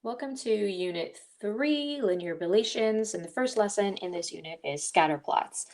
Welcome to Unit 3, Linear Relations, and the first lesson in this unit is scatter plots.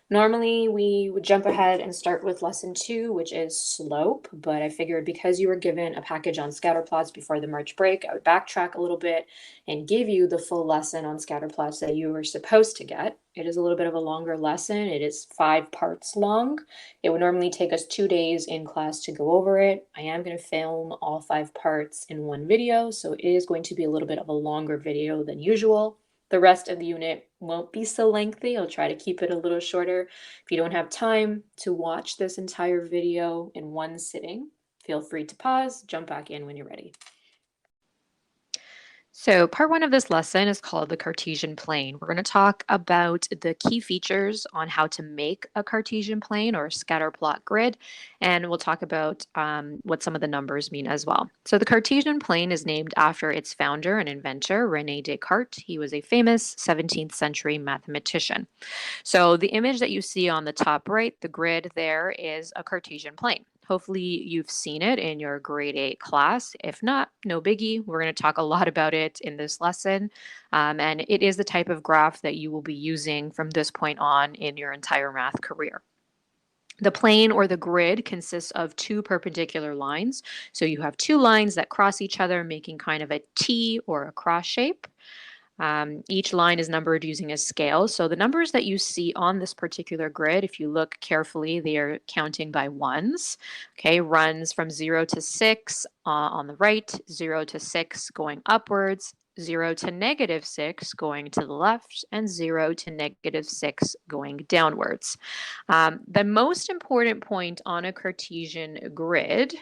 Normally, we would jump ahead and start with Lesson 2, which is slope, but I figured because you were given a package on scatter plots before the March break, I would backtrack a little bit and give you the full lesson on scatter plots that you were supposed to get. It is a little bit of a longer lesson. It is 5 parts long. It would normally take us 2 days in class to go over it. I am going to film all 5 parts in one video, so it is going to be a little bit of a longer video than usual. The rest of the unit won't be so lengthy. I'll try to keep it a little shorter. If you don't have time to watch this entire video in one sitting, feel free to pause, jump back in when you're ready. So part 1 of this lesson is called the Cartesian plane. We're going to talk about the key features on how to make a Cartesian plane or a scatter plot grid, and we'll talk about what some of the numbers mean as well. So the Cartesian plane is named after its founder and inventor, René Descartes. He was a famous 17th century mathematician. So the image that you see on the top right, the grid there, is a Cartesian plane. Hopefully you've seen it in your grade 8 class. If not, no biggie. We're going to talk a lot about it in this lesson. And it is the type of graph that you will be using from this point on in your entire math career. The plane or the grid consists of 2 perpendicular lines. So you have 2 lines that cross each other, making kind of a T or a cross shape. Each line is numbered using a scale. So the numbers that you see on this particular grid, if you look carefully, they are counting by ones. Okay, runs from 0 to 6 on the right, 0 to 6 going upwards, 0 to -6 going to the left, and 0 to -6 going downwards. The most important point on a Cartesian grid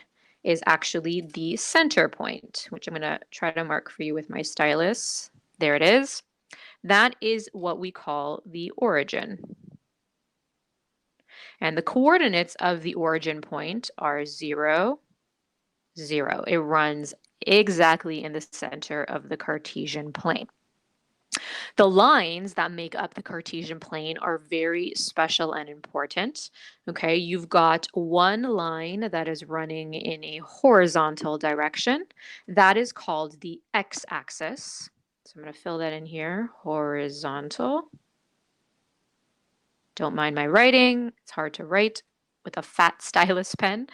is actually the center point, which I'm going to try to mark for you with my stylus. There it is. That is what we call the origin. And the coordinates of the origin point are 0, 0. It runs exactly in the center of the Cartesian plane. The lines that make up the Cartesian plane are very special and important. Okay, you've got one line that is running in a horizontal direction. That is called the x-axis. So I'm going to fill that in here, horizontal. Don't mind my writing. It's hard to write with a fat stylus pen.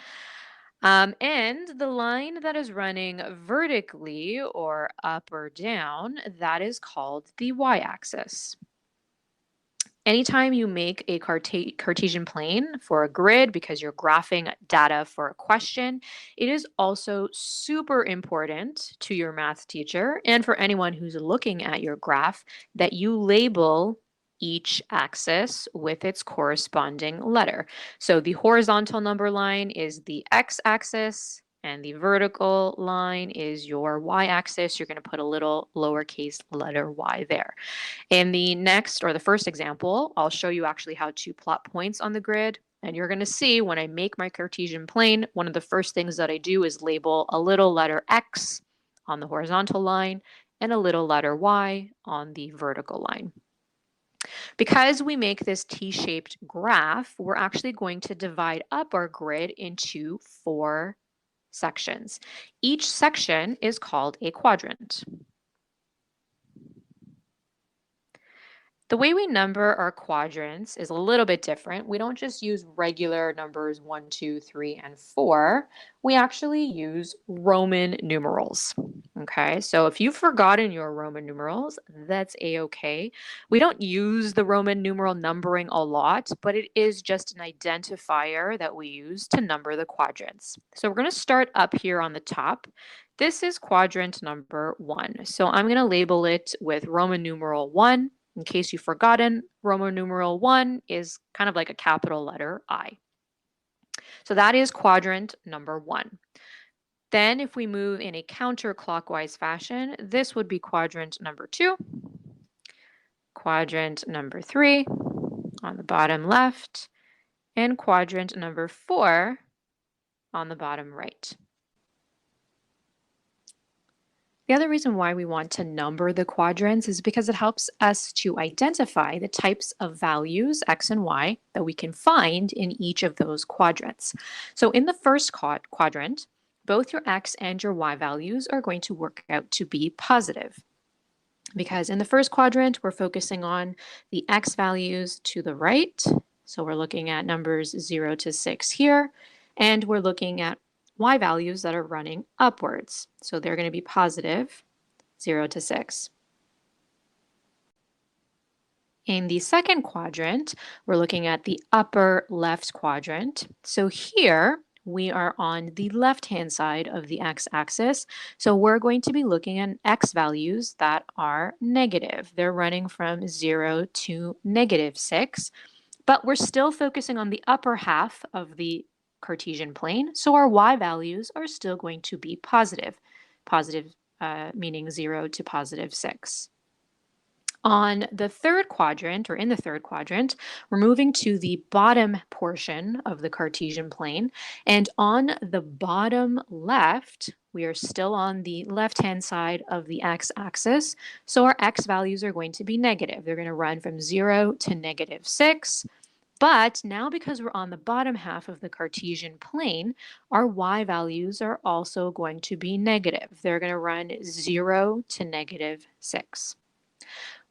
And the line that is running vertically or up or down, that is called the y-axis. Anytime you make a Cartesian plane for a grid because you're graphing data for a question, it is also super important to your math teacher and for anyone who's looking at your graph that you label each axis with its corresponding letter. So the horizontal number line is the x-axis, and the vertical line is your y-axis. You're going to put a little lowercase letter y there. In the next or the first example, I'll show you actually how to plot points on the grid. And you're going to see when I make my Cartesian plane, one of the first things that I do is label a little letter X on the horizontal line and a little letter Y on the vertical line. Because we make this T-shaped graph, we're actually going to divide up our grid into 4 sections. Each section is called a quadrant. The way we number our quadrants is a little bit different. We don't just use regular numbers 1, 2, 3, and 4. We actually use Roman numerals. Okay, so if you've forgotten your Roman numerals, that's a-okay. We don't use the Roman numeral numbering a lot, but it is just an identifier that we use to number the quadrants. So we're going to start up here on the top. This is quadrant number 1. So I'm going to label it with Roman numeral 1. In case you've forgotten, Roman numeral 1 is kind of like a capital letter I. So that is quadrant number 1. Then if we move in a counterclockwise fashion, this would be quadrant number 2, quadrant number 3 on the bottom left, and quadrant number 4 on the bottom right. The other reason why we want to number the quadrants is because it helps us to identify the types of values, x and y, that we can find in each of those quadrants. So in the first quadrant, both your x and your y values are going to work out to be positive. Because in the first quadrant, we're focusing on the x values to the right. So we're looking at numbers 0 to 6 here, and we're looking at y values that are running upwards. So they're going to be positive 0 to 6. In the second quadrant, we're looking at the upper left quadrant. So here we are on the left-hand side of the x-axis. So we're going to be looking at x values that are negative. They're running from 0 to -6, but we're still focusing on the upper half of the Cartesian plane. So our y values are still going to be positive, meaning 0 to +6. On the third quadrant, or in the third quadrant, we're moving to the bottom portion of the Cartesian plane. And on the bottom left, we are still on the left-hand side of the x-axis. So our x values are going to be negative. They're going to run from 0 to -6. But now because we're on the bottom half of the Cartesian plane, our y values are also going to be negative. They're going to run 0 to -6.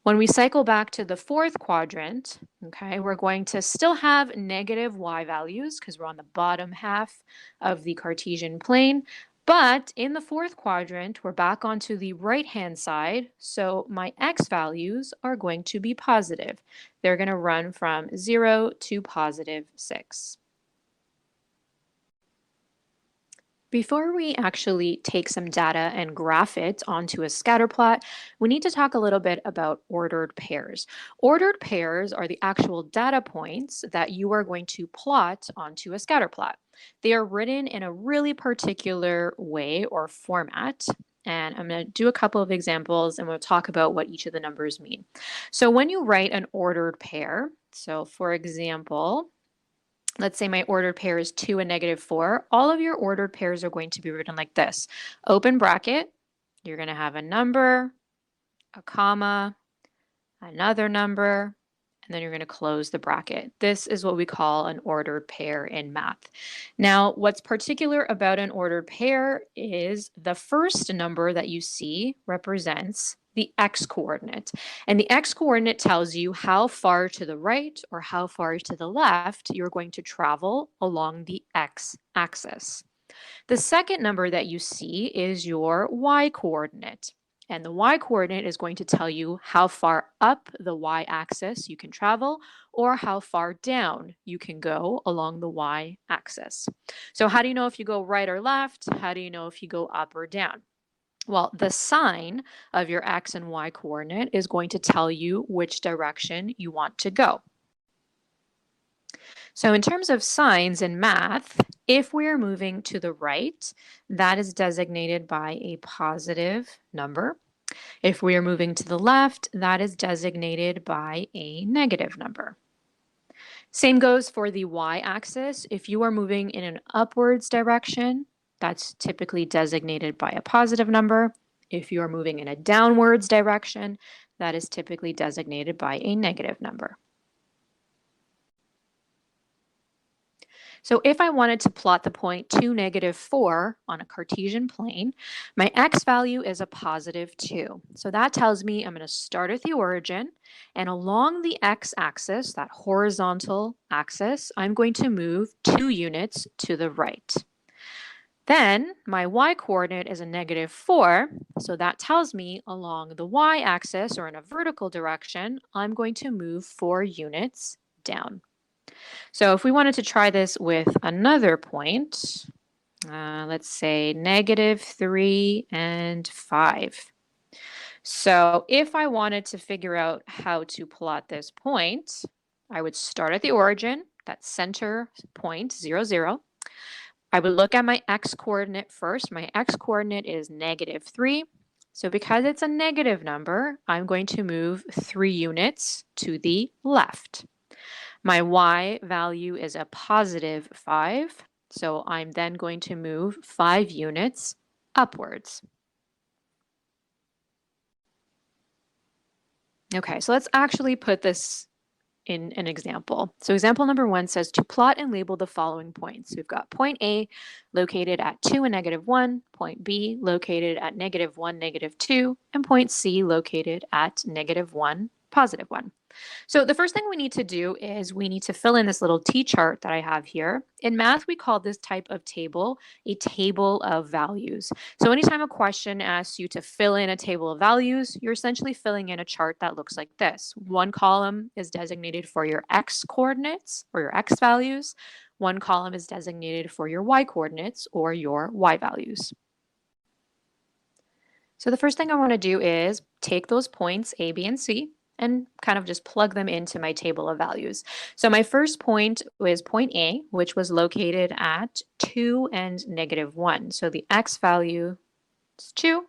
When we cycle back to the fourth quadrant, okay, we're going to still have negative y values because we're on the bottom half of the Cartesian plane. But in the fourth quadrant, we're back onto the right-hand side. So my x values are going to be positive. They're going to run from 0 to +6. Before we actually take some data and graph it onto a scatter plot, we need to talk a little bit about ordered pairs. Ordered pairs are the actual data points that you are going to plot onto a scatter plot. They are written in a really particular way or format. And I'm going to do a couple of examples and we'll talk about what each of the numbers mean. So when you write an ordered pair, so for example, let's say my ordered pair is 2 and -4. All of your ordered pairs are going to be written like this. Open bracket, you're going to have a number, a comma, another number, and then you're going to close the bracket. This is what we call an ordered pair in math. Now, what's particular about an ordered pair is the first number that you see represents the x-coordinate. And the x-coordinate tells you how far to the right or how far to the left you're going to travel along the x-axis. The second number that you see is your y-coordinate. And the y-coordinate is going to tell you how far up the y-axis you can travel or how far down you can go along the y-axis. So how do you know if you go right or left? How do you know if you go up or down? Well, the sign of your x and y coordinate is going to tell you which direction you want to go. So in terms of signs in math, if we're moving to the right, that is designated by a positive number. If we are moving to the left, that is designated by a negative number. Same goes for the y-axis. If you are moving in an upwards direction, that's typically designated by a positive number. If you are moving in a downwards direction, that is typically designated by a negative number. So if I wanted to plot the point 2, -4 on a Cartesian plane, my x value is a +2. So that tells me I'm going to start at the origin, and along the x-axis, that horizontal axis, I'm going to move 2 units to the right. Then my y-coordinate is a -4, so that tells me along the y-axis, or in a vertical direction, I'm going to move 4 units down. So if we wanted to try this with another point, let's say -3 and 5. So if I wanted to figure out how to plot this point, I would start at the origin, that center point, 0, 0. I would look at my x-coordinate first. My x-coordinate is -3. So because it's a negative number, I'm going to move 3 units to the left. My y value is a +5, so I'm then going to move 5 units upwards. Okay, so let's actually put this in an example. So example number 1 says to plot and label the following points. We've got point A located at 2 and -1, point B located at -1, -2, and point C located at -1, +1. So the first thing we need to do is we need to fill in this little T-chart that I have here. In math, we call this type of table a table of values. So anytime a question asks you to fill in a table of values, you're essentially filling in a chart that looks like this. One column is designated for your X coordinates or your X values. One column is designated for your Y coordinates or your Y values. So the first thing I want to do is take those points A, B, and C and kind of just plug them into my table of values. So my first point was point A, which was located at 2 and -1. So the X value is 2,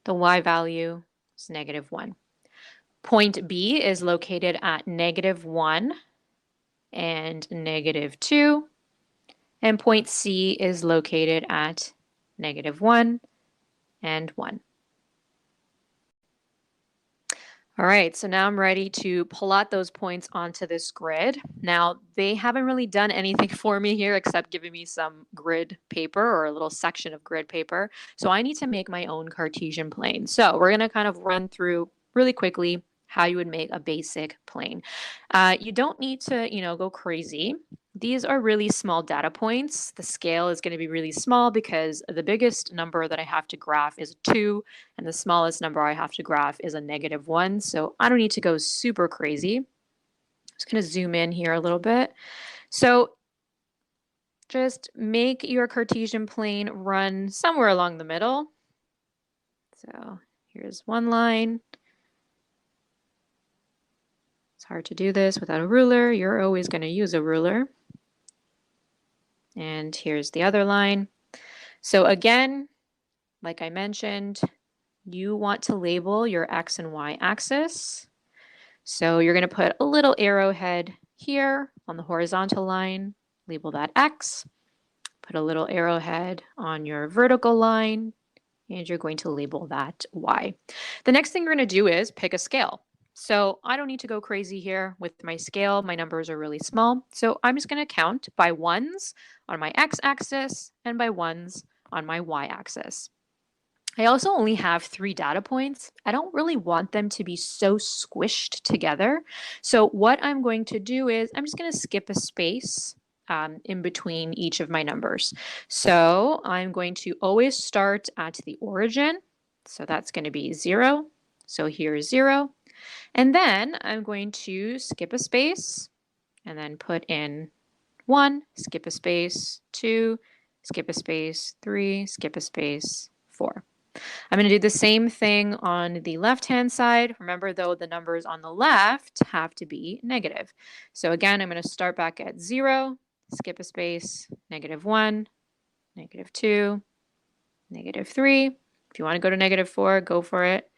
the Y value is -1. Point B is located at -1 and -2, and point C is located at -1 and 1. All right, so now I'm ready to plot those points onto this grid. Now, they haven't really done anything for me here except giving me some grid paper or a little section of grid paper. So I need to make my own Cartesian plane. So we're going to kind of run through really quickly how you would make a basic plane. You don't need to, go crazy. These are really small data points. The scale is going to be really small because the biggest number that I have to graph is 2, and the smallest number I have to graph is a -1. So I don't need to go super crazy. I'm just going to zoom in here a little bit. So just make your Cartesian plane run somewhere along the middle. So here's one line. It's hard to do this without a ruler. You're always going to use a ruler. And here's the other line. So again, like I mentioned, you want to label your X and Y axis. So you're going to put a little arrowhead here on the horizontal line, label that X, put a little arrowhead on your vertical line, and you're going to label that Y. The next thing you're going to do is pick a scale. So I don't need to go crazy here with my scale. My numbers are really small. So I'm just going to count by ones on my X-axis and by ones on my Y-axis. I also only have 3 data points. I don't really want them to be so squished together. So what I'm going to do is I'm just going to skip a space in between each of my numbers. So I'm going to always start at the origin. So that's going to be 0. So here's 0. And then I'm going to skip a space and then put in 1, skip a space, 2, skip a space, 3, skip a space, 4. I'm going to do the same thing on the left-hand side. Remember, though, the numbers on the left have to be negative. So again, I'm going to start back at 0, skip a space, -1, -2, -3. If you want to go to -4, go for it.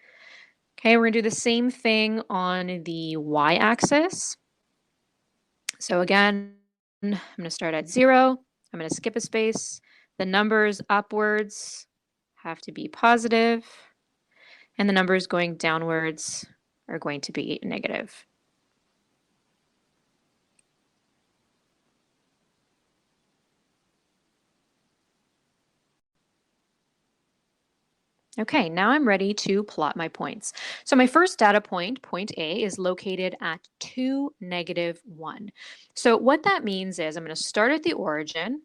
Okay, we're going to do the same thing on the y-axis. So again, I'm going to start at 0. I'm going to skip a space. The numbers upwards have to be positive, and the numbers going downwards are going to be negative. Okay, now I'm ready to plot my points. So my first data point, point A, is located at 2, -1. So what that means is I'm going to start at the origin,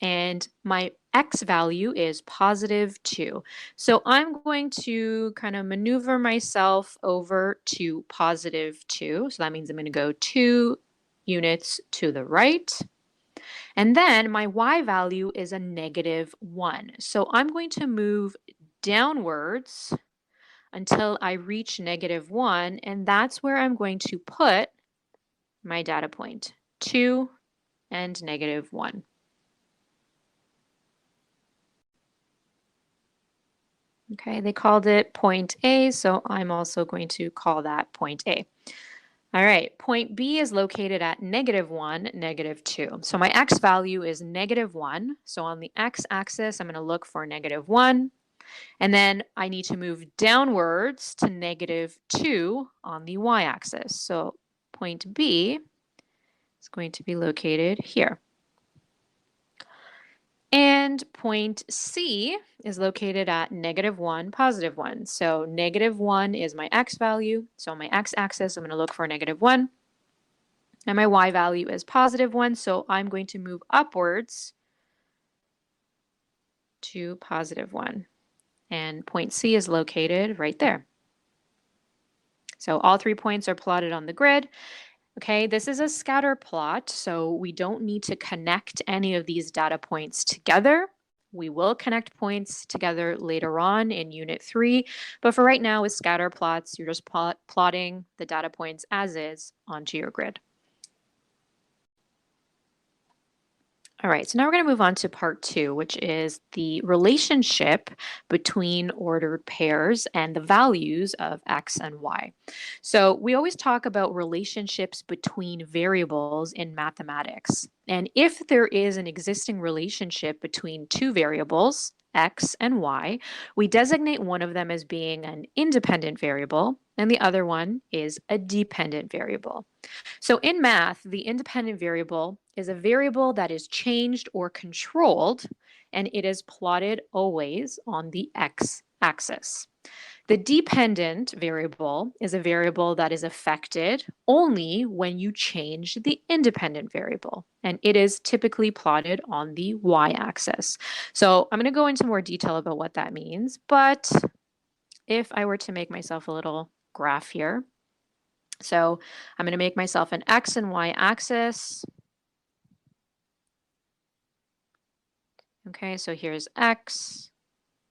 and my X value is +2. So I'm going to kind of maneuver myself over to +2. So that means I'm going to go 2 units to the right. And then my Y value is a -1. So I'm going to move downwards until I reach -1, and that's where I'm going to put my data point, 2 and -1. Okay, they called it point A, so I'm also going to call that point A. All right, point B is located at -1, -2. So my X value is -1. So on the X axis, I'm going to look for -1. And then I need to move downwards to -2 on the Y-axis. So point B is going to be located here. And point C is located at -1, +1. So -1 is my x value. So on my x-axis, I'm going to look for -1. And my y value is +1. So I'm going to move upwards to +1. And point C is located right there. So all 3 points are plotted on the grid. Okay, this is a scatter plot, so we don't need to connect any of these data points together. We will connect points together later on in Unit 3, but for right now with scatter plots, you're just plotting the data points as is onto your grid. All right, so now we're going to move on to part 2, which is the relationship between ordered pairs and the values of x and y. So we always talk about relationships between variables in mathematics. And if there is an existing relationship between two variables, x and y, we designate one of them as being an independent variable, and the other one is a dependent variable. So in math, the independent variable is a variable that is changed or controlled, and it is plotted always on the x-axis. The dependent variable is a variable that is affected only when you change the independent variable, and it is typically plotted on the y-axis. So I'm going to go into more detail about what that means, but if I were to make myself a little graph here, so I'm going to make myself an x and y axis. Okay, so here's x,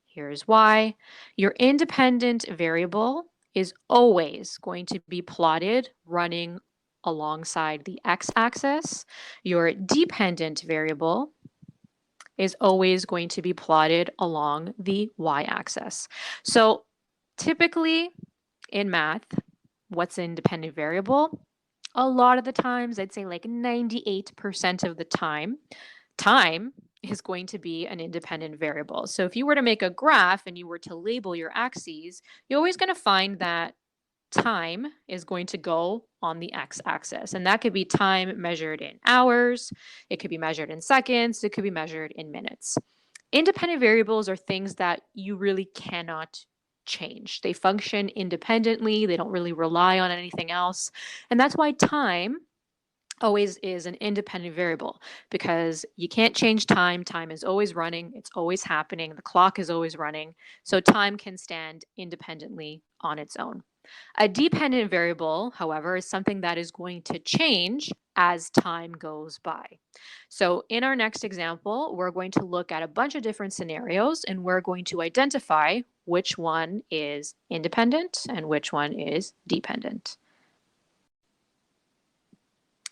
here's y. Your independent variable is always going to be plotted running alongside the x-axis. Your dependent variable is always going to be plotted along the y-axis. So typically in math, what's an independent variable? A lot of the times, I'd say like 98% of the time is going to be an independent variable. So if you were to make a graph and you were to label your axes, you're always going to find that time is going to go on the x-axis. And that could be time measured in hours, it could be measured in seconds, it could be measured in minutes. Independent variables are things that you really cannot change. They function independently, they don't really rely on anything else. And that's why time always is an independent variable, because you can't change time. Time is always running, it's always happening, the clock is always running. So time can stand independently on its own. A dependent variable, however, is something that is going to change as time goes by. So in our next example, we're going to look at a bunch of different scenarios, and we're going to identify which one is independent and which one is dependent.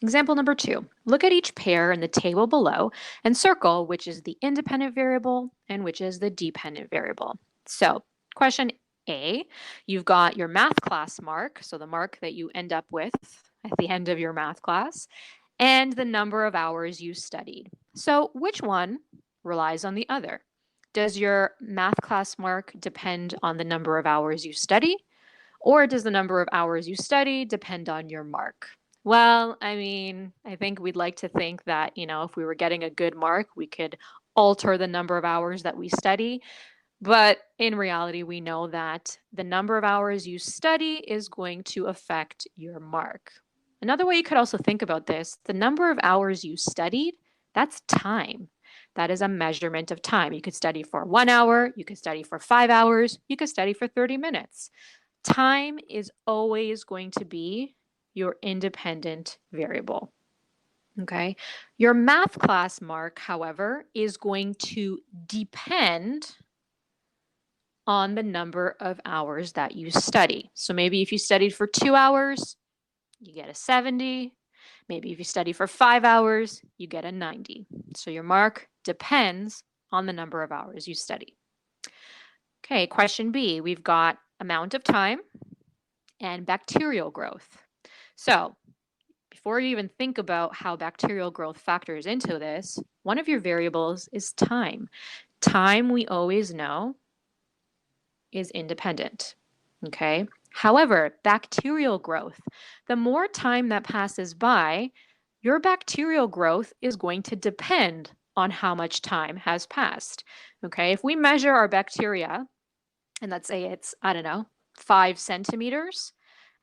Example number 2, look at each pair in the table below and circle which is the independent variable and which is the dependent variable. So question A, you've got your math class mark, so the mark that you end up with at the end of your math class, and the number of hours you studied. So which one relies on the other? Does your math class mark depend on the number of hours you study? Or does the number of hours you study depend on your mark? Well, I mean, I think we'd like to think that, if we were getting a good mark, we could alter the number of hours that we study. But in reality, we know that the number of hours you study is going to affect your mark. Another way you could also think about this, the number of hours you studied, that's time. That is a measurement of time. You could study for 1 hour, you could study for 5 hours, you could study for 30 minutes. Time is always going to be your independent variable. Okay. Your math class mark, however, is going to depend on the number of hours that you study. So maybe if you studied for 2 hours, you get a 70. Maybe if you study for 5 hours, you get a 90. So your mark depends on the number of hours you study. Okay, question B, we've got amount of time and bacterial growth. So before you even think about how bacterial growth factors into this, one of your variables is time. Time, we always know, is independent. Okay, However, bacterial growth, the more time that passes by, your bacterial growth is going to depend on how much time has passed. Okay, if we measure our bacteria, and let's say it's, I don't know, 5 centimeters,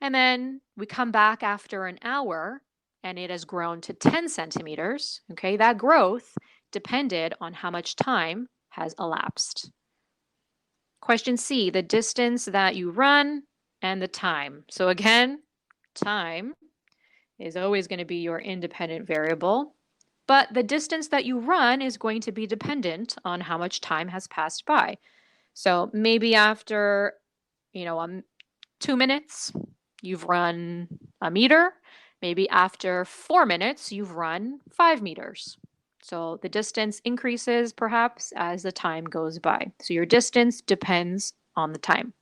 and then we come back after an hour and it has grown to 10 centimeters, okay, that growth depended on how much time has elapsed. Question C, the distance that you run and the time. So again, time is always going to be your independent variable, but the distance that you run is going to be dependent on how much time has passed by. So maybe after, 2 minutes, you've run a meter. Maybe after 4 minutes, you've run 5 meters. So the distance increases perhaps as the time goes by. So your distance depends on the time.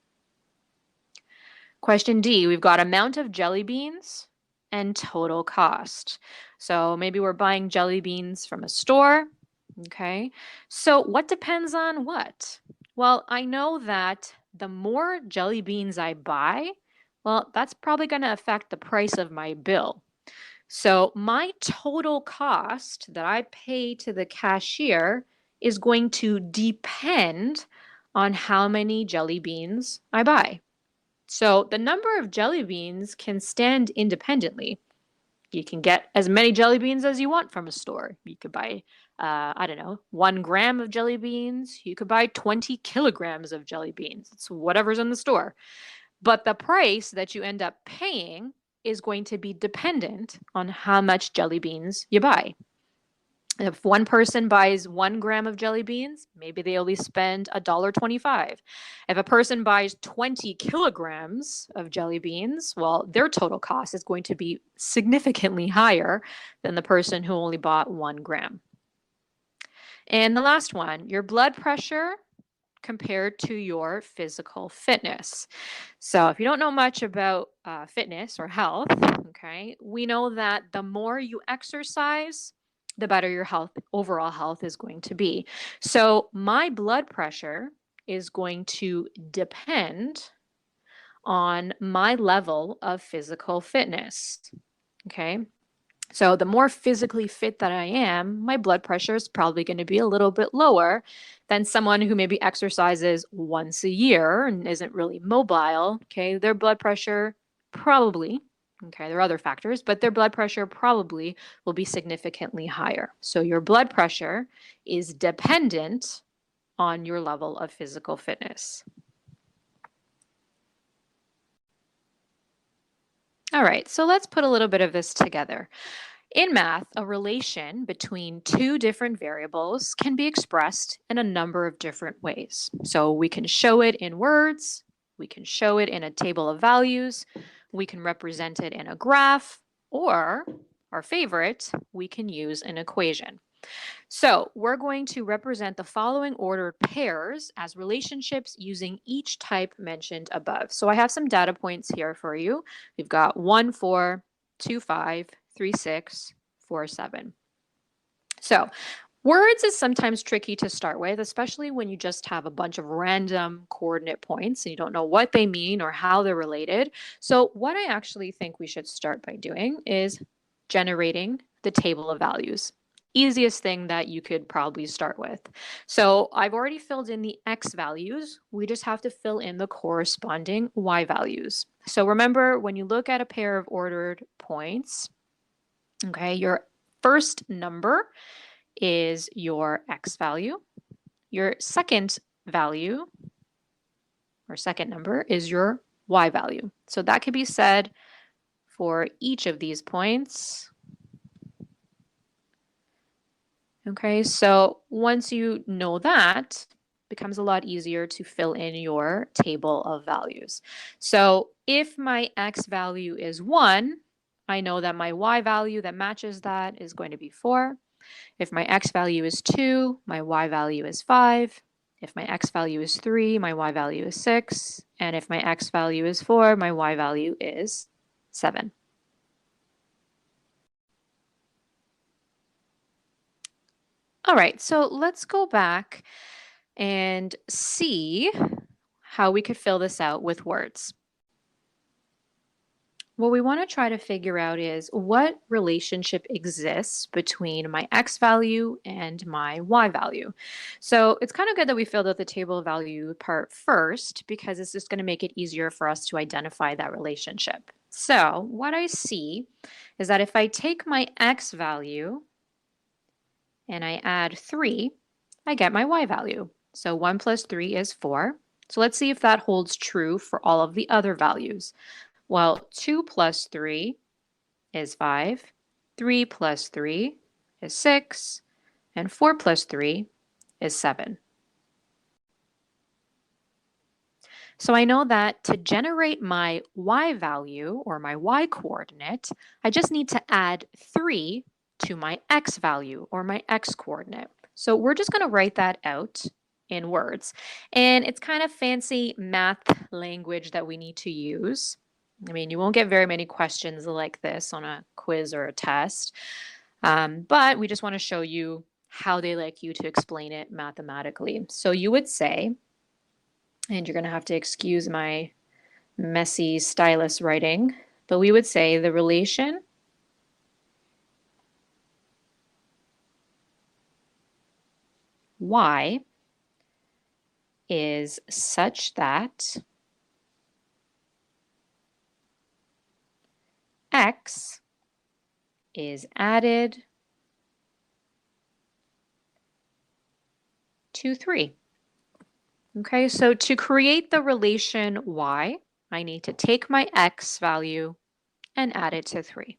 Question D, we've got amount of jelly beans and total cost. So maybe we're buying jelly beans from a store. Okay, so what depends on what? Well, I know that the more jelly beans I buy, well, that's probably going to affect the price of my bill. So my total cost that I pay to the cashier is going to depend on how many jelly beans I buy. So the number of jelly beans can stand independently. You can get as many jelly beans as you want from a store. You could buy, I don't know, 1 gram of jelly beans. You could buy 20 kilograms of jelly beans. It's whatever's in the store. But the price that you end up paying is going to be dependent on how much jelly beans you buy. If one person buys 1 gram of jelly beans, maybe they only spend $1.25. If a person buys 20 kilograms of jelly beans, well, their total cost is going to be significantly higher than the person who only bought 1 gram. And the last one, your blood pressure compared to your physical fitness. So if you don't know much about fitness or health, okay, we know that the more you exercise, the better your overall health is going to be. So my blood pressure is going to depend on my level of physical fitness. Okay. So the more physically fit that I am, my blood pressure is probably going to be a little bit lower than someone who maybe exercises once a year and isn't really mobile. Okay. Their blood pressure probably, okay, there are other factors, but their blood pressure probably will be significantly higher. So your blood pressure is dependent on your level of physical fitness. All right, so let's put a little bit of this together. In math, a relation between two different variables can be expressed in a number of different ways. So we can show it in words, we can show it in a table of values, we can represent it in a graph, or our favorite, we can use an equation. So we're going to represent the following ordered pairs as relationships using each type mentioned above. So I have some data points here for you. We've got 1, 4, 2, 5, 3, 6, 4, 7. So words is sometimes tricky to start with, especially when you just have a bunch of random coordinate points and you don't know what they mean or how they're related. So what I actually think we should start by doing is generating the table of values. Easiest thing that you could probably start with. So I've already filled in the X values. We just have to fill in the corresponding Y values. So remember, when you look at a pair of ordered points, okay, your first number is your X value. Your second value, or second number, is your Y value. So that could be said for each of these points. Okay, so once you know that, it becomes a lot easier to fill in your table of values. So if my X value is 1, I know that my Y value that matches that is going to be 4. If my X value is 2, my Y value is 5. If my X value is 3, my Y value is 6. And if my X value is 4, my Y value is 7. All right, so let's go back and see how we could fill this out with words. What we want to try to figure out is what relationship exists between my x value and my y value. So it's kind of good that we filled out the table value part first because it's just going to make it easier for us to identify that relationship. So what I see is that if I take my x value and I add 3, I get my y value. So 1 plus 3 is 4. So let's see if that holds true for all of the other values. Well, 2 plus 3 is 5, 3 plus 3 is 6, and 4 plus 3 is 7. So I know that to generate my y value, or my y coordinate, I just need to add 3 to my x value, or my x coordinate. So we're just going to write that out in words. And it's kind of fancy math language that we need to use. I mean, you won't get very many questions like this on a quiz or a test, but we just want to show you how they like you to explain it mathematically. So you would say, and you're going to have to excuse my messy stylus writing, but we would say the relation y is such that x is added to 3. Okay, so to create the relation y, I need to take my x value and add it to 3.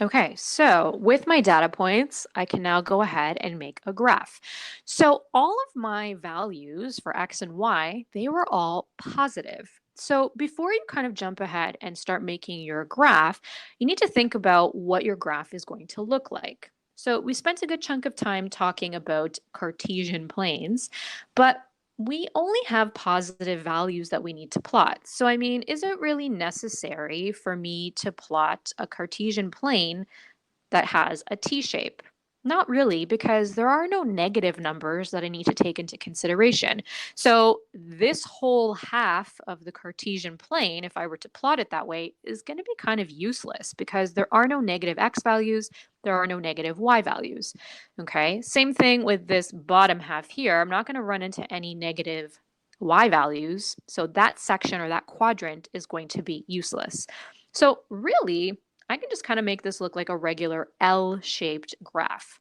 Okay, so with my data points, I can now go ahead and make a graph. So all of my values for x and y, they were all positive. So before you kind of jump ahead and start making your graph, you need to think about what your graph is going to look like. So we spent a good chunk of time talking about Cartesian planes, but we only have positive values that we need to plot. So, I mean, is it really necessary for me to plot a Cartesian plane that has a T shape? Not really, because there are no negative numbers that I need to take into consideration. So this whole half of the Cartesian plane, if I were to plot it that way, is going to be kind of useless because there are no negative x values, there are no negative y values. Okay, same thing with this bottom half here. I'm not going to run into any negative y values, so that section or that quadrant is going to be useless. So really, I can just kind of make this look like a regular L-shaped graph.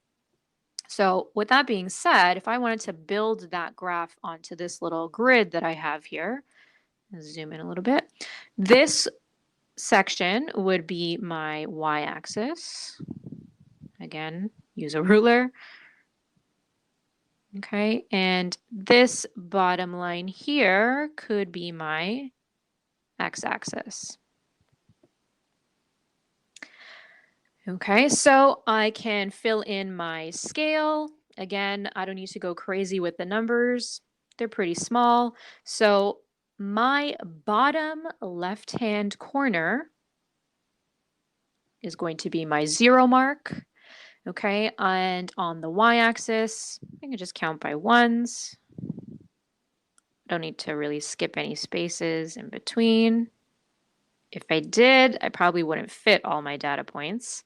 So with that being said, if I wanted to build that graph onto this little grid that I have here, zoom in a little bit, this section would be my y-axis. Again, use a ruler. Okay, and this bottom line here could be my x-axis. Okay, so I can fill in my scale. Again, I don't need to go crazy with the numbers. They're pretty small. So my bottom left-hand corner is going to be my 0 mark. Okay, and on the y-axis, I can just count by ones. Don't need to really skip any spaces in between. If I did, I probably wouldn't fit all my data points.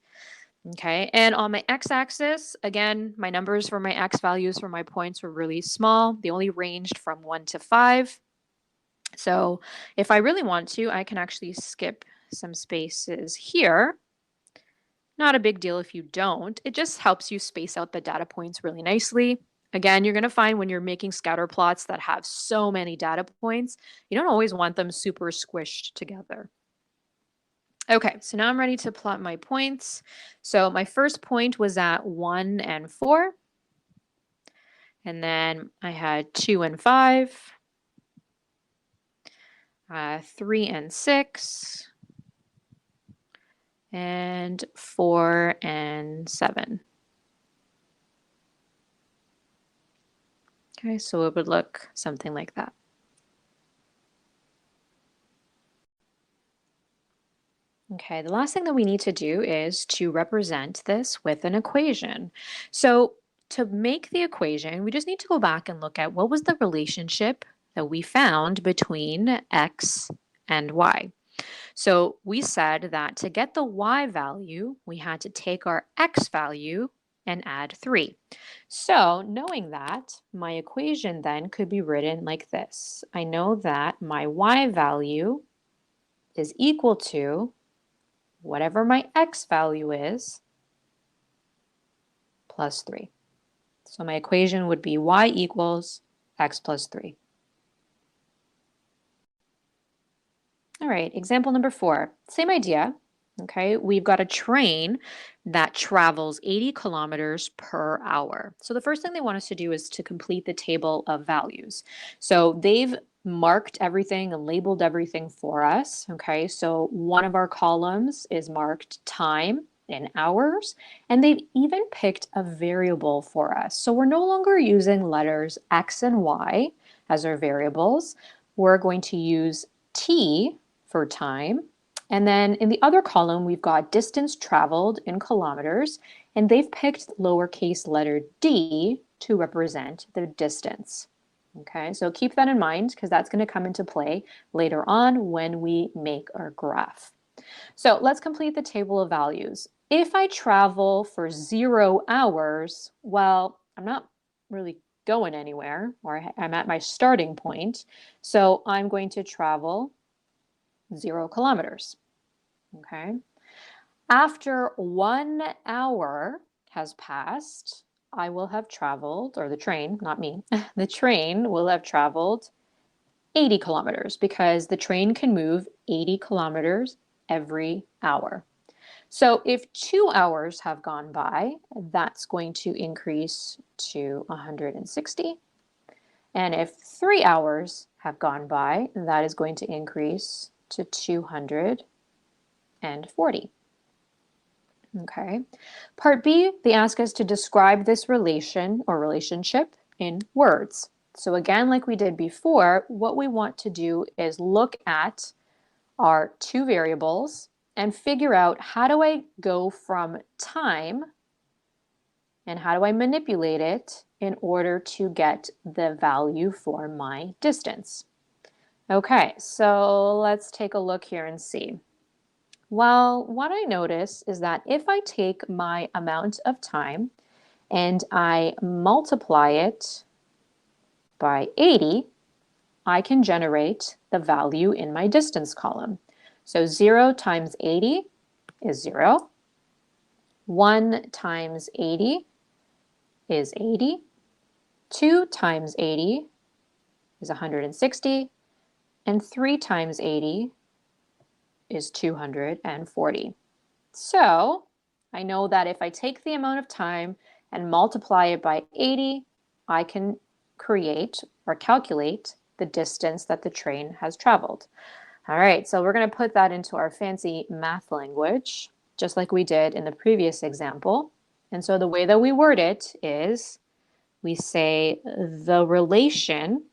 Okay, and on my x-axis, again, my numbers for my x values for my points were really small. They only ranged from 1 to 5. So if I really want to, I can actually skip some spaces here. Not a big deal if you don't. It just helps you space out the data points really nicely. Again, you're going to find when you're making scatter plots that have so many data points, you don't always want them super squished together. Okay, so now I'm ready to plot my points. So my first point was at 1 and 4. And then I had 2 and 5, 3 and 6, and 4 and 7. Okay, so it would look something like that. Okay, the last thing that we need to do is to represent this with an equation. So to make the equation, we just need to go back and look at what was the relationship that we found between x and y. So we said that to get the y value, we had to take our x value and add 3. So knowing that, my equation then could be written like this. I know that my y value is equal to whatever my x value is plus 3. So my equation would be y equals x plus 3. All right, example number 4, same idea. Okay, we've got a train that travels 80 kilometers per hour. So the first thing they want us to do is to complete the table of values. So they've marked everything and labeled everything for us. Okay, so one of our columns is marked time in hours, and they've even picked a variable for us. So we're no longer using letters x and y as our variables. We're going to use t for time. And then in the other column, we've got distance traveled in kilometers, and they've picked lowercase letter d to represent the distance. Okay, so keep that in mind because that's going to come into play later on when we make our graph. So let's complete the table of values. If I travel for 0 hours, well, I'm not really going anywhere, or I'm at my starting point. So I'm going to travel 0 kilometers. Okay. After 1 hour has passed, I will have traveled, or the train, not me, the train will have traveled 80 kilometers because the train can move 80 kilometers every hour. So if 2 hours have gone by, that's going to increase to 160. And if 3 hours have gone by, that is going to increase to 240. Okay. Part B, they ask us to describe this relation or relationship in words. So again, like we did before, what we want to do is look at our two variables and figure out how do I go from time and how do I manipulate it in order to get the value for my distance. Okay, so let's take a look here and see. Well, what I notice is that if I take my amount of time and I multiply it by 80, I can generate the value in my distance column. So 0 times 80 is 0. 1 times 80 is 80. 2 times 80 is 160. And 3 times 80 is 240. So I know that if I take the amount of time and multiply it by 80, I can create or calculate the distance that the train has traveled. All right, so we're going to put that into our fancy math language, just like we did in the previous example. And so the way that we word it is we say the relation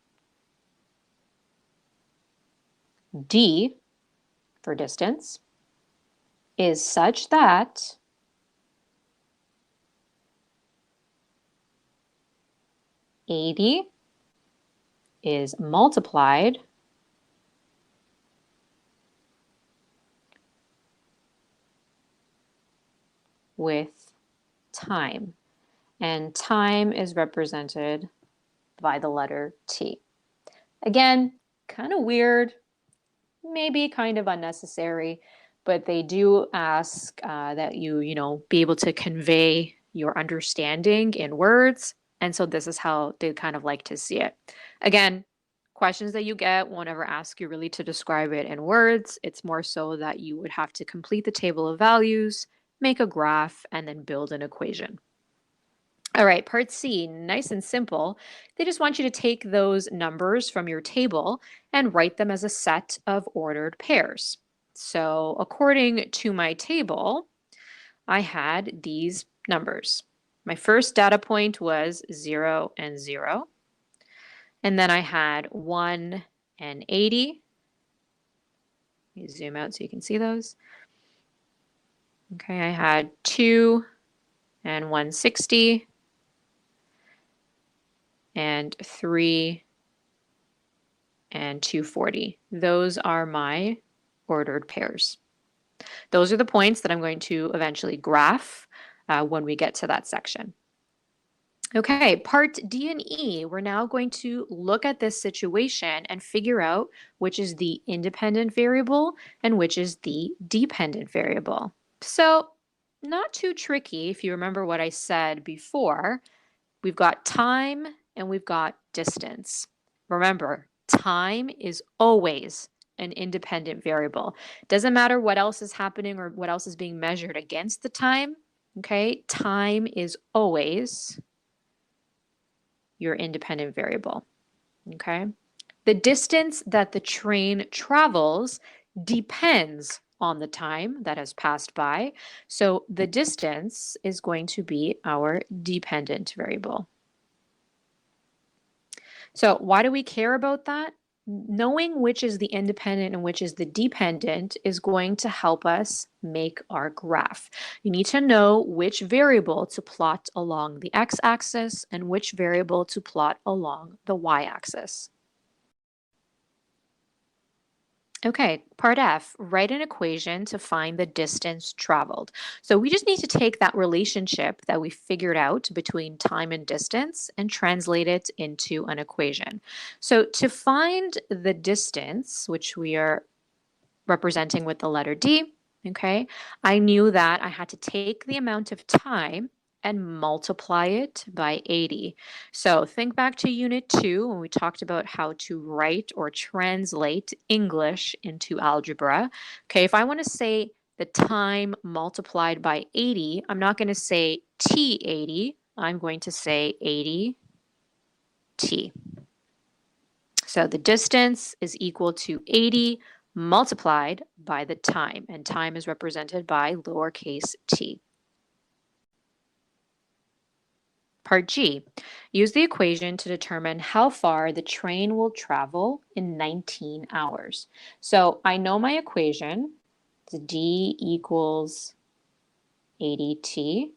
d for distance is such that $80 is multiplied with time. And time is represented by the letter T. Again, kind of weird, maybe kind of unnecessary, but they do ask that you be able to convey your understanding in words. And so this is how they kind of like to see it. Again, questions that you get won't ever ask you really to describe it in words. It's more so that you would have to complete the table of values, make a graph, and then build an equation. All right, part C, nice and simple. They just want you to take those numbers from your table and write them as a set of ordered pairs. So according to my table, I had these numbers. My first data point was 0 and 0. And then I had 1 and 80. Let me zoom out so you can see those. Okay, I had 2 and 160. and 3 and 240. Those are my ordered pairs. Those are the points that I'm going to eventually graph when we get to that section. Okay, part D and E, we're now going to look at this situation and figure out which is the independent variable and which is the dependent variable. So, not too tricky if you remember what I said before. We've got time and we've got distance. Remember, time is always an independent variable. Doesn't matter what else is happening or what else is being measured against the time, okay? Time is always your independent variable, okay? The distance that the train travels depends on the time that has passed by. So the distance is going to be our dependent variable. So why do we care about that? Knowing which is the independent and which is the dependent is going to help us make our graph. You need to know which variable to plot along the x-axis and which variable to plot along the y-axis. Okay, part F, write an equation to find the distance traveled. So we just need to take that relationship that we figured out between time and distance and translate it into an equation. So to find the distance, which we are representing with the letter D, okay, I knew that I had to take the amount of time and multiply it by 80. So think back to Unit 2 when we talked about how to write or translate English into algebra. Okay, if I want to say the time multiplied by 80, I'm not going to say T80, I'm going to say 80T. So the distance is equal to 80 multiplied by the time, and time is represented by lowercase t. Part G, use the equation to determine how far the train will travel in 19 hours. So I know my equation, it's D equals 80t,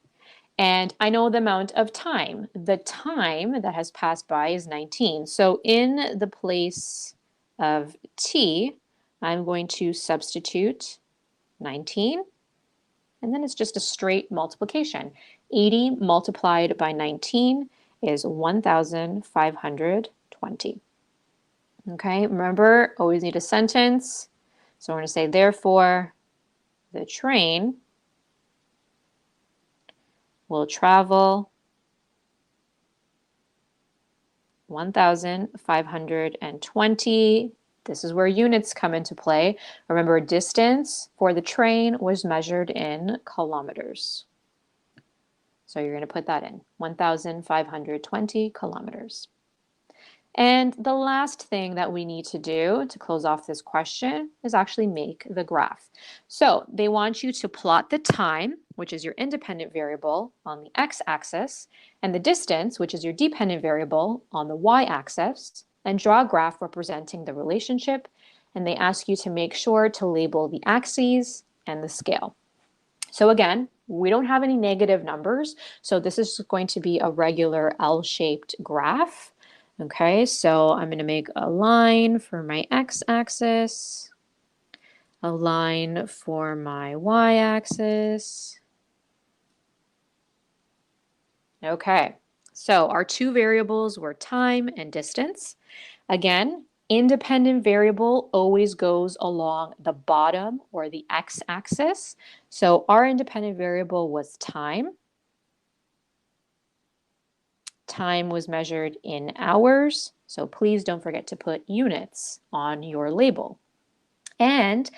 and I know the amount of time. The time that has passed by is 19. So in the place of t, I'm going to substitute 19, and then it's just a straight multiplication. 80 multiplied by 19 is 1,520. Okay, remember, always need a sentence. So we're going to say, therefore, the train will travel 1,520. This is where units come into play. Remember, distance for the train was measured in kilometers. So you're going to put that in, 1,520 kilometers. And the last thing that we need to do to close off this question is actually make the graph. So they want you to plot the time, which is your independent variable, on the x-axis, and the distance, which is your dependent variable, on the y-axis, and draw a graph representing the relationship. And they ask you to make sure to label the axes and the scale. So again, we don't have any negative numbers, so this is going to be a regular L-shaped graph. Okay, so I'm going to make a line for my x-axis, a line for my y-axis. Okay, so our two variables were time and distance. Again, independent variable always goes along the bottom or the x-axis. So our independent variable was time. Time was measured in hours, so please don't forget to put units on your label. And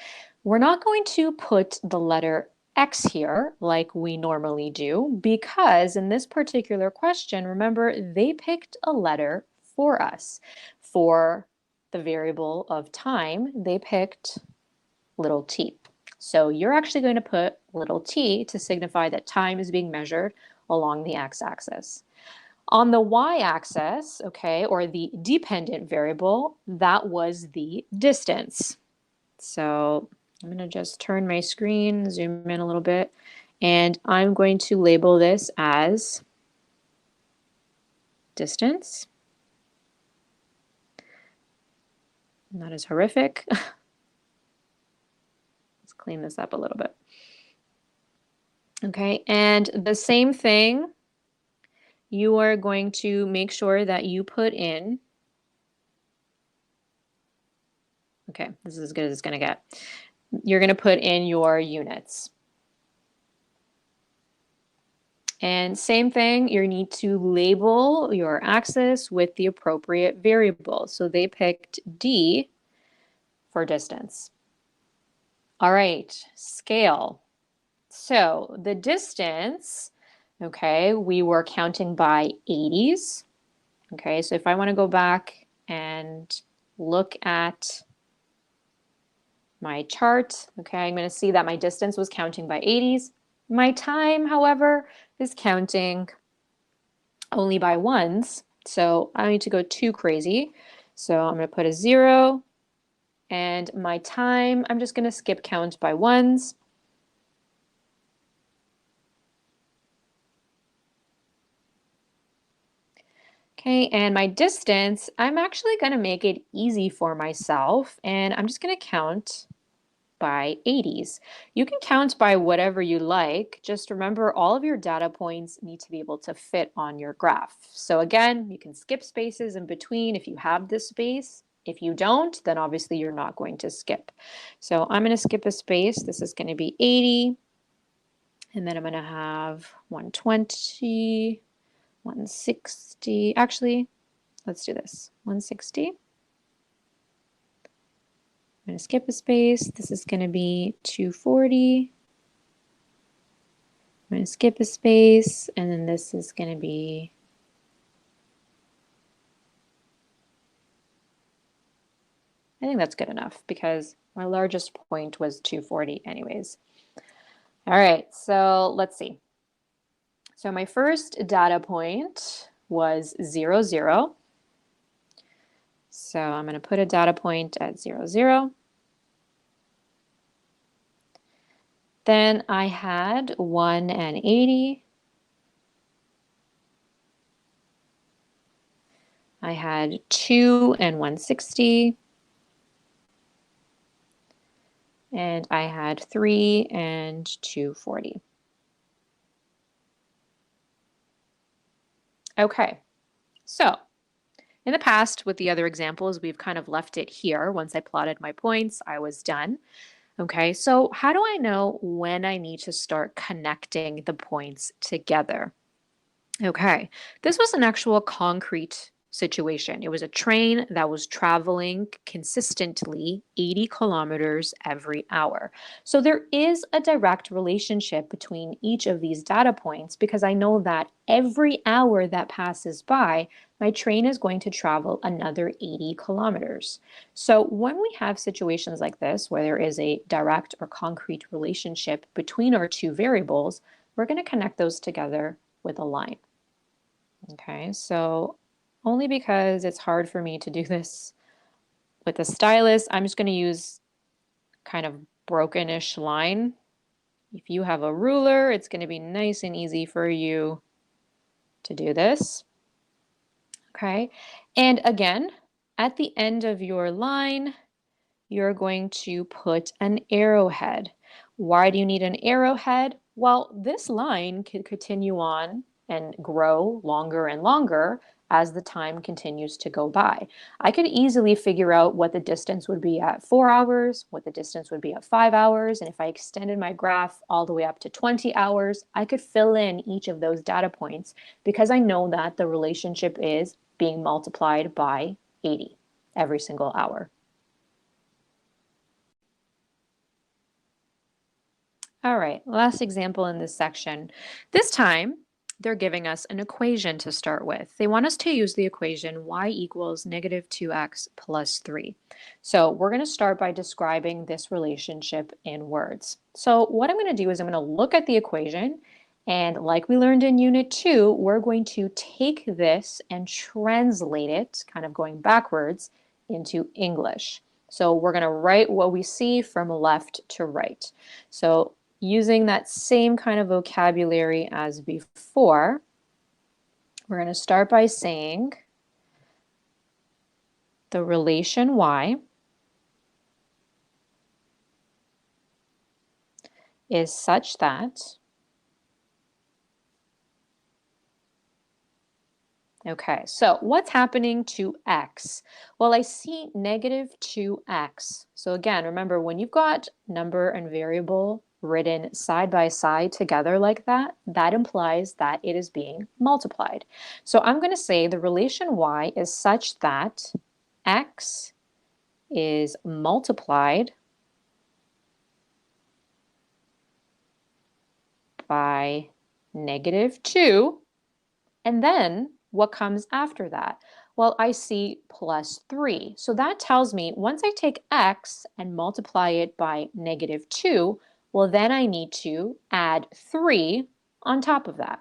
we're not going to put the letter X here like we normally do because in this particular question, remember, they picked a letter for us. For the variable of time, they picked little t. So you're actually going to put little t to signify that time is being measured along the x-axis. On the y-axis, okay, or the dependent variable, that was the distance. So I'm going to just turn my screen, zoom in a little bit, and I'm going to label this as distance. Not as horrific. Let's clean this up a little bit. Okay, and the same thing, you are going to make sure that you put in, okay, this is as good as it's going to get. You're going to put in your units. And same thing, you need to label your axis with the appropriate variable. So they picked D for distance. All right, scale. So the distance, okay, we were counting by 80s. Okay, so if I want to go back and look at my chart, okay, I'm going to see that my distance was counting by 80s. My time, however, is counting only by ones. So I don't need to go too crazy. So I'm going to put a 0. And my time, I'm just going to skip count by ones. Okay, and my distance, I'm actually going to make it easy for myself, and I'm just going to count by 80s. You can count by whatever you like. Just remember, all of your data points need to be able to fit on your graph. So again, you can skip spaces in between if you have this space. If you don't, then obviously you're not going to skip. So I'm going to skip a space. This is going to be 80. And then I'm going to have 120, 160. Actually, let's do this. 160. I'm going to skip a space. This is going to be 240. I'm going to skip a space, and then this is going to be I think that's good enough because my largest point was 240 anyways. All right, so let's see. So my first data point was 0, 0. So I'm going to put a data point at 0, 0. Then I had 1 and 80. I had 2 and 160. And I had 3 and 240. Okay, so in the past with the other examples, we've kind of left it here. Once I plotted my points, I was done. Okay, so how do I know when I need to start connecting the points together? Okay, this was an actual concrete situation. It was a train that was traveling consistently 80 kilometers every hour. So there is a direct relationship between each of these data points because I know that every hour that passes by, my train is going to travel another 80 kilometers. So when we have situations like this, where there is a direct or concrete relationship between our two variables, we're going to connect those together with a line. Okay, so only because it's hard for me to do this with a stylus, I'm just going to use kind of brokenish line. If you have a ruler, it's going to be nice and easy for you to do this. Okay, and again, at the end of your line, you're going to put an arrowhead. Why do you need an arrowhead? Well, this line can continue on and grow longer and longer as the time continues to go by. I could easily figure out what the distance would be at 4 hours, what the distance would be at 5 hours, and if I extended my graph all the way up to 20 hours, I could fill in each of those data points because I know that the relationship is being multiplied by 80 every single hour. All right, last example in this section. This time, they're giving us an equation to start with. They want us to use the equation y equals negative 2x plus 3. So we're going to start by describing this relationship in words. So what I'm going to do is I'm going to look at the equation, and like we learned in Unit 2, we're going to take this and translate it, kind of going backwards, into English. So we're going to write what we see from left to right. So using that same kind of vocabulary as before, we're going to start by saying the relation y is such that, okay, so what's happening to x? Well, I see negative 2x. So again, remember when you've got number and variable written side by side together like that, that implies that it is being multiplied. So I'm going to say the relation y is such that x is multiplied by negative 2. And then what comes after that? Well, I see plus 3. So that tells me once I take x and multiply it by negative 2, well, then I need to add 3 on top of that.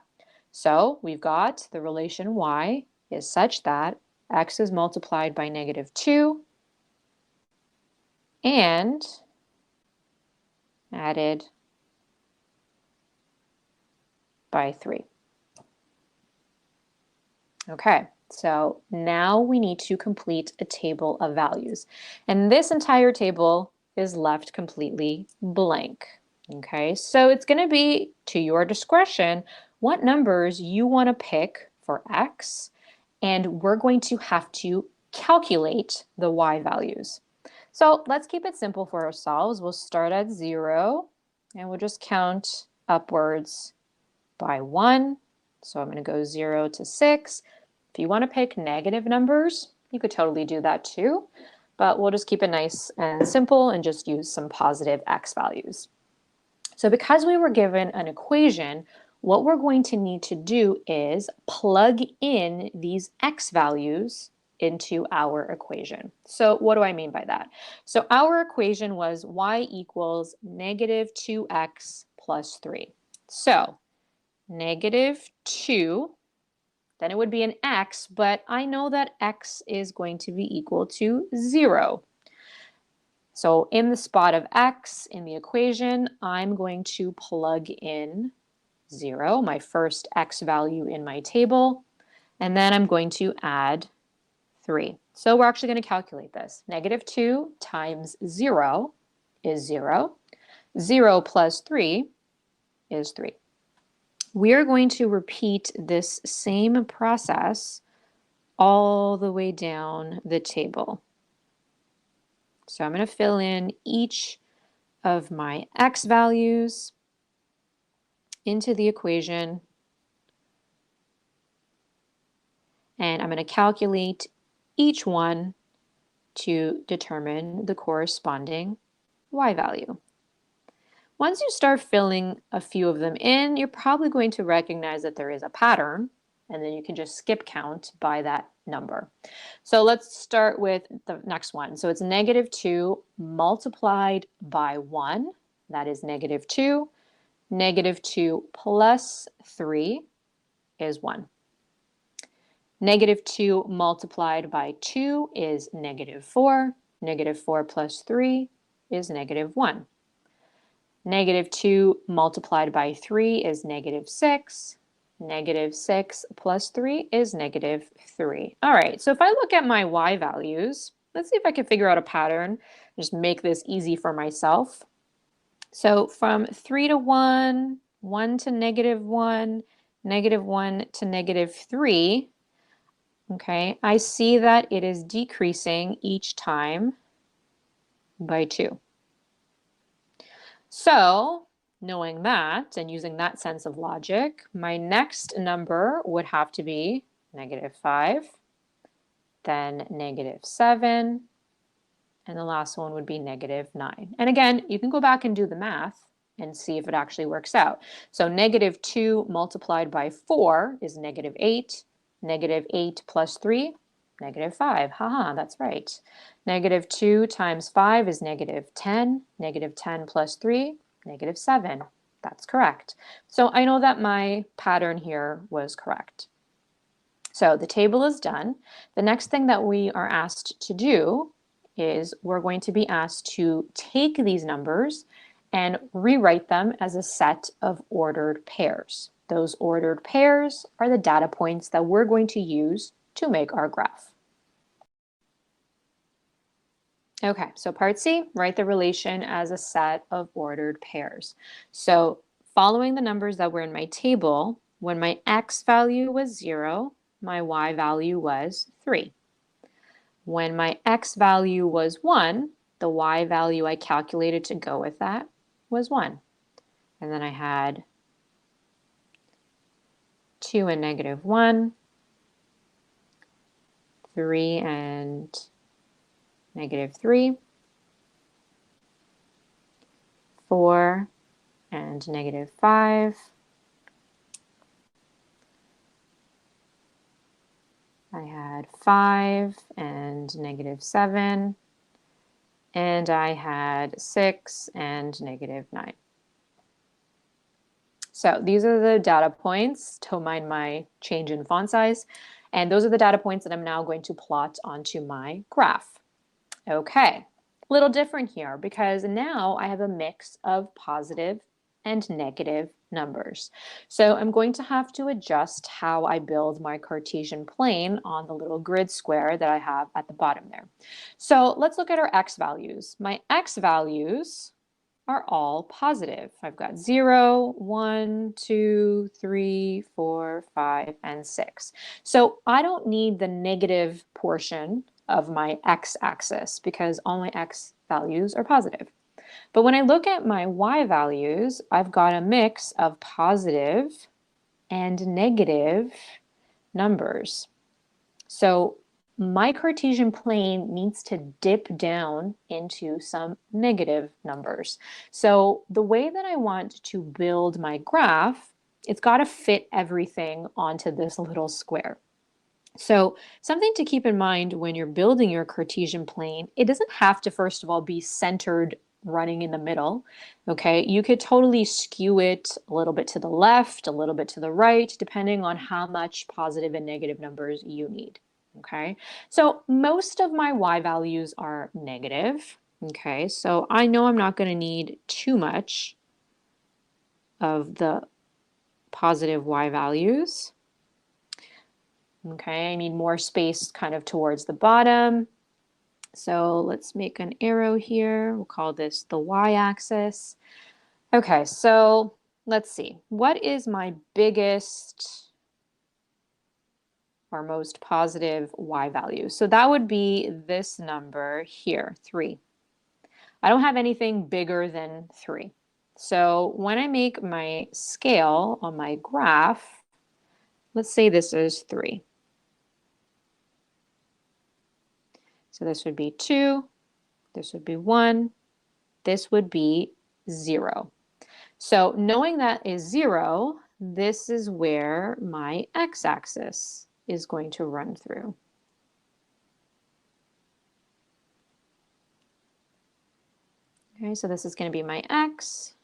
So we've got the relation y is such that x is multiplied by negative 2 and added by 3. Okay, so now we need to complete a table of values. And this entire table is left completely blank. Okay, so it's going to be to your discretion what numbers you want to pick for x, and we're going to have to calculate the y values. So let's keep it simple for ourselves. We'll start at 0, and we'll just count upwards by 1. So I'm going to go 0 to 6. If you want to pick negative numbers, you could totally do that too, but we'll just keep it nice and simple and just use some positive x values. So because we were given an equation, what we're going to need to do is plug in these x values into our equation. So what do I mean by that? So our equation was y equals negative 2x plus 3. So negative 2, then it would be an x, but I know that x is going to be equal to 0. So in the spot of x in the equation, I'm going to plug in 0, my first x value in my table, and then I'm going to add 3. So we're actually going to calculate this. Negative 2 times 0 is 0. 0 plus 3 is 3. We are going to repeat this same process all the way down the table. So I'm going to fill in each of my x values into the equation, and I'm going to calculate each one to determine the corresponding y value. Once you start filling a few of them in, you're probably going to recognize that there is a pattern, and then you can just skip count by that number. So let's start with the next one. So it's negative 2 multiplied by 1. That is negative 2. Negative 2 plus 3 is 1. Negative 2 multiplied by 2 is negative 4. Negative 4 plus 3 is negative 1. Negative 2 multiplied by 3 is negative 6. Negative 6 plus 3 is negative 3. All right, so if I look at my y values, let's see if I can figure out a pattern, just make this easy for myself. So from 3 to 1, 1 to negative 1, negative 1 to negative 3, okay, I see that it is decreasing each time by 2. So, knowing that and using that sense of logic, my next number would have to be negative 5, then negative 7, and the last one would be negative 9. And again, you can go back and do the math and see if it actually works out. So negative 2 multiplied by 4 is negative 8. Negative 8 plus 3, negative 5. Haha, that's right. Negative 2 times 5 is negative 10. Negative 10 plus 3, negative 7. That's correct. So I know that my pattern here was correct. So the table is done. The next thing that we are asked to do is we're going to be asked to take these numbers and rewrite them as a set of ordered pairs. Those ordered pairs are the data points that we're going to use to make our graph. Okay, so part C, write the relation as a set of ordered pairs. So following the numbers that were in my table, when my x value was 0, my y value was 3. When my x value was 1, the y value I calculated to go with that was 1. And then I had 2 and negative 1, 3 and negative 3, 4 and negative 5, I had 5 and negative 7, and I had 6 and negative 9. So these are the data points. Don't mind my change in font size. And those are the data points that I'm now going to plot onto my graph. Okay, a little different here because now I have a mix of positive and negative numbers. So I'm going to have to adjust how I build my Cartesian plane on the little grid square that I have at the bottom there. So let's look at our x values. My x values are all positive. I've got 0, 1, 2, 3, 4, 5, and 6. So I don't need the negative portion of my x-axis because all my x values are positive. But when I look at my y values, I've got a mix of positive and negative numbers. So my Cartesian plane needs to dip down into some negative numbers. So the way that I want to build my graph, it's got to fit everything onto this little square. So something to keep in mind when you're building your Cartesian plane, it doesn't have to, first of all, be centered running in the middle, okay? You could totally skew it a little bit to the left, a little bit to the right, depending on how much positive and negative numbers you need, okay? So most of my y values are negative, okay? So I know I'm not going to need too much of the positive y values. Okay, I need more space kind of towards the bottom. So let's make an arrow here. We'll call this the y-axis. Okay, so let's see. What is my biggest or most positive y value? So that would be this number here, 3. I don't have anything bigger than 3. So when I make my scale on my graph, let's say this is 3. So this would be 2, this would be 1, this would be 0. So knowing that is 0, this is where my x-axis is going to run through. Okay, so this is going to be my x.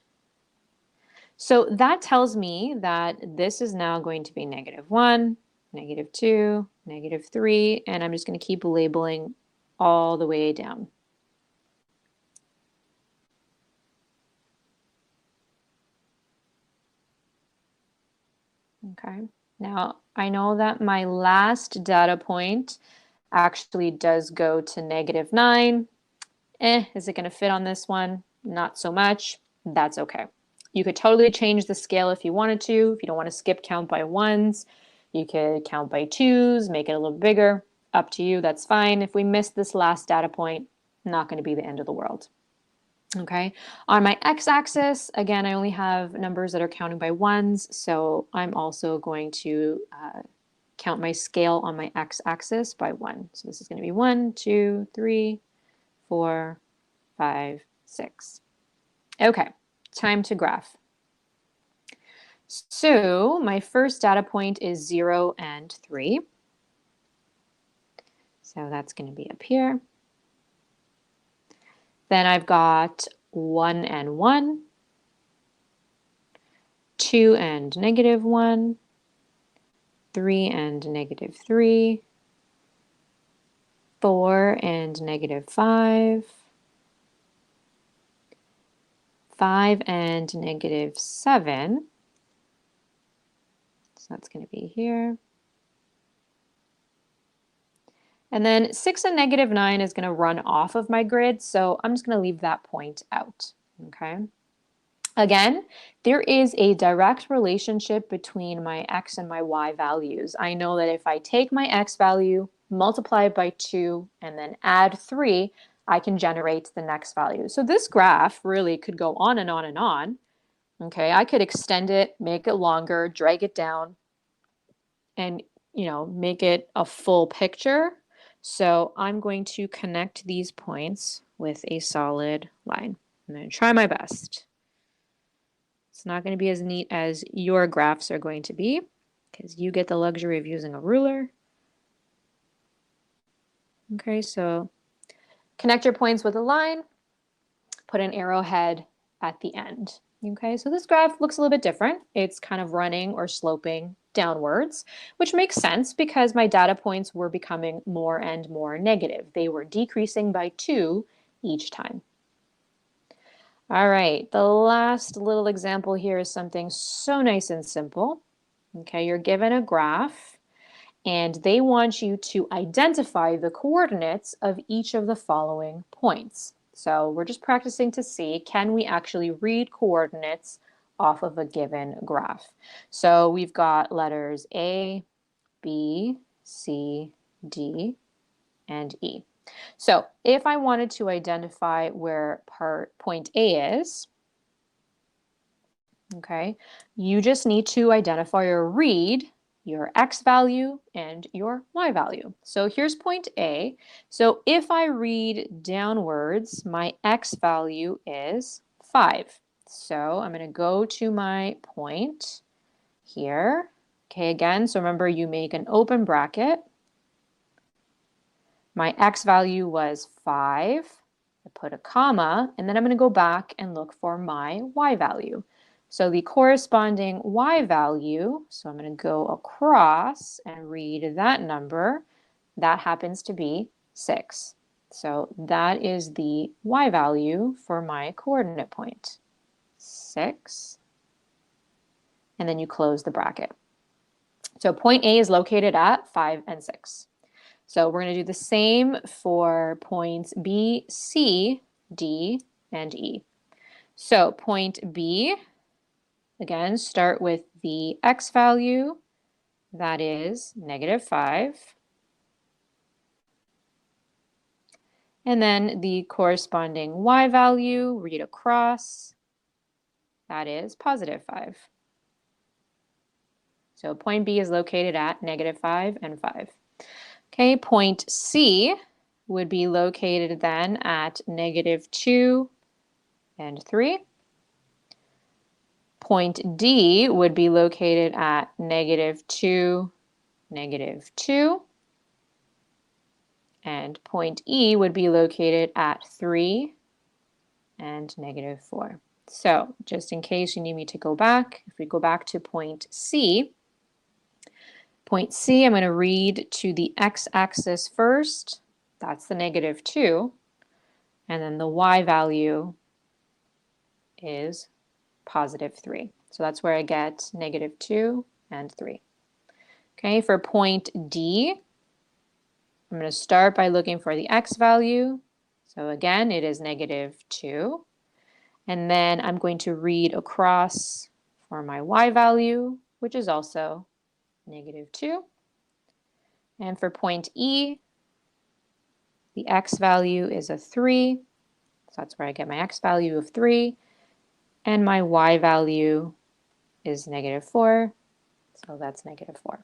So that tells me that this is now going to be -1, -2, -3, and I'm just going to keep labeling all the way down. Okay, now I know that my last data point actually does go to -9. Is it going to fit on this one? Not so much. That's okay. You could totally change the scale if you wanted to. If you don't want to skip count by ones, you could count by twos, make it a little bigger. Up to you, that's fine. If we miss this last data point, not going to be the end of the world. Okay, on my x-axis, again, I only have numbers that are counting by ones, so I'm also going to count my scale on my x-axis by 1. So this is going to be 1, 2, 3, 4, 5, 6. Okay, time to graph. So my first data point is 0 and 3. So that's going to be up here. Then I've got 1 and 1, 2 and -1, 3 and -3, 4 and -5, 5 and -7. So that's going to be here. And then 6 and -9 is going to run off of my grid, so I'm just going to leave that point out, okay? Again, there is a direct relationship between my x and my y values. I know that if I take my x value, multiply it by 2, and then add 3, I can generate the next value. So this graph really could go on and on and on. Okay, I could extend it, make it longer, drag it down, and make it a full picture. So I'm going to connect these points with a solid line. I'm going to try my best. It's not going to be as neat as your graphs are going to be because you get the luxury of using a ruler. Okay, so connect your points with a line, put an arrowhead at the end. Okay, so this graph looks a little bit different. It's kind of running or sloping downwards, which makes sense because my data points were becoming more and more negative. They were decreasing by 2 each time. All right, the last little example here is something so nice and simple. Okay, you're given a graph and they want you to identify the coordinates of each of the following points. So we're just practicing to see, can we actually read coordinates off of a given graph? So we've got letters A, B, C, D, and E. So if I wanted to identify where point A is, okay, you just need to identify or read your x value and your y value. So here's point A. So if I read downwards, my x value is 5. So I'm going to go to my point here. Okay, again, so remember you make an open bracket. My x value was 5. I put a comma, and then I'm going to go back and look for my y value. So the corresponding y value, so I'm going to go across and read that number. That happens to be 6. So that is the y value for my coordinate point. 6. And then you close the bracket. So point A is located at 5 and 6. So we're going to do the same for points B, C, D, and E. So point B, again, start with the x value, that is -5. And then the corresponding y value, read across, that is +5. So point B is located at -5 and 5. Okay, point C would be located then at -2 and 3. Point D would be located at -2, -2. And point E would be located at 3 and -4. So just in case you need me to go back, if we go back to point C, I'm going to read to the x-axis first. That's the -2. And then the y value is +3. So that's where I get -2 and 3. Okay, for point D, I'm going to start by looking for the x value. So again, it is -2. And then I'm going to read across for my y value, which is also -2. And for point E, the x value is a 3. So that's where I get my x value of 3. And my y value is -4. So that's -4.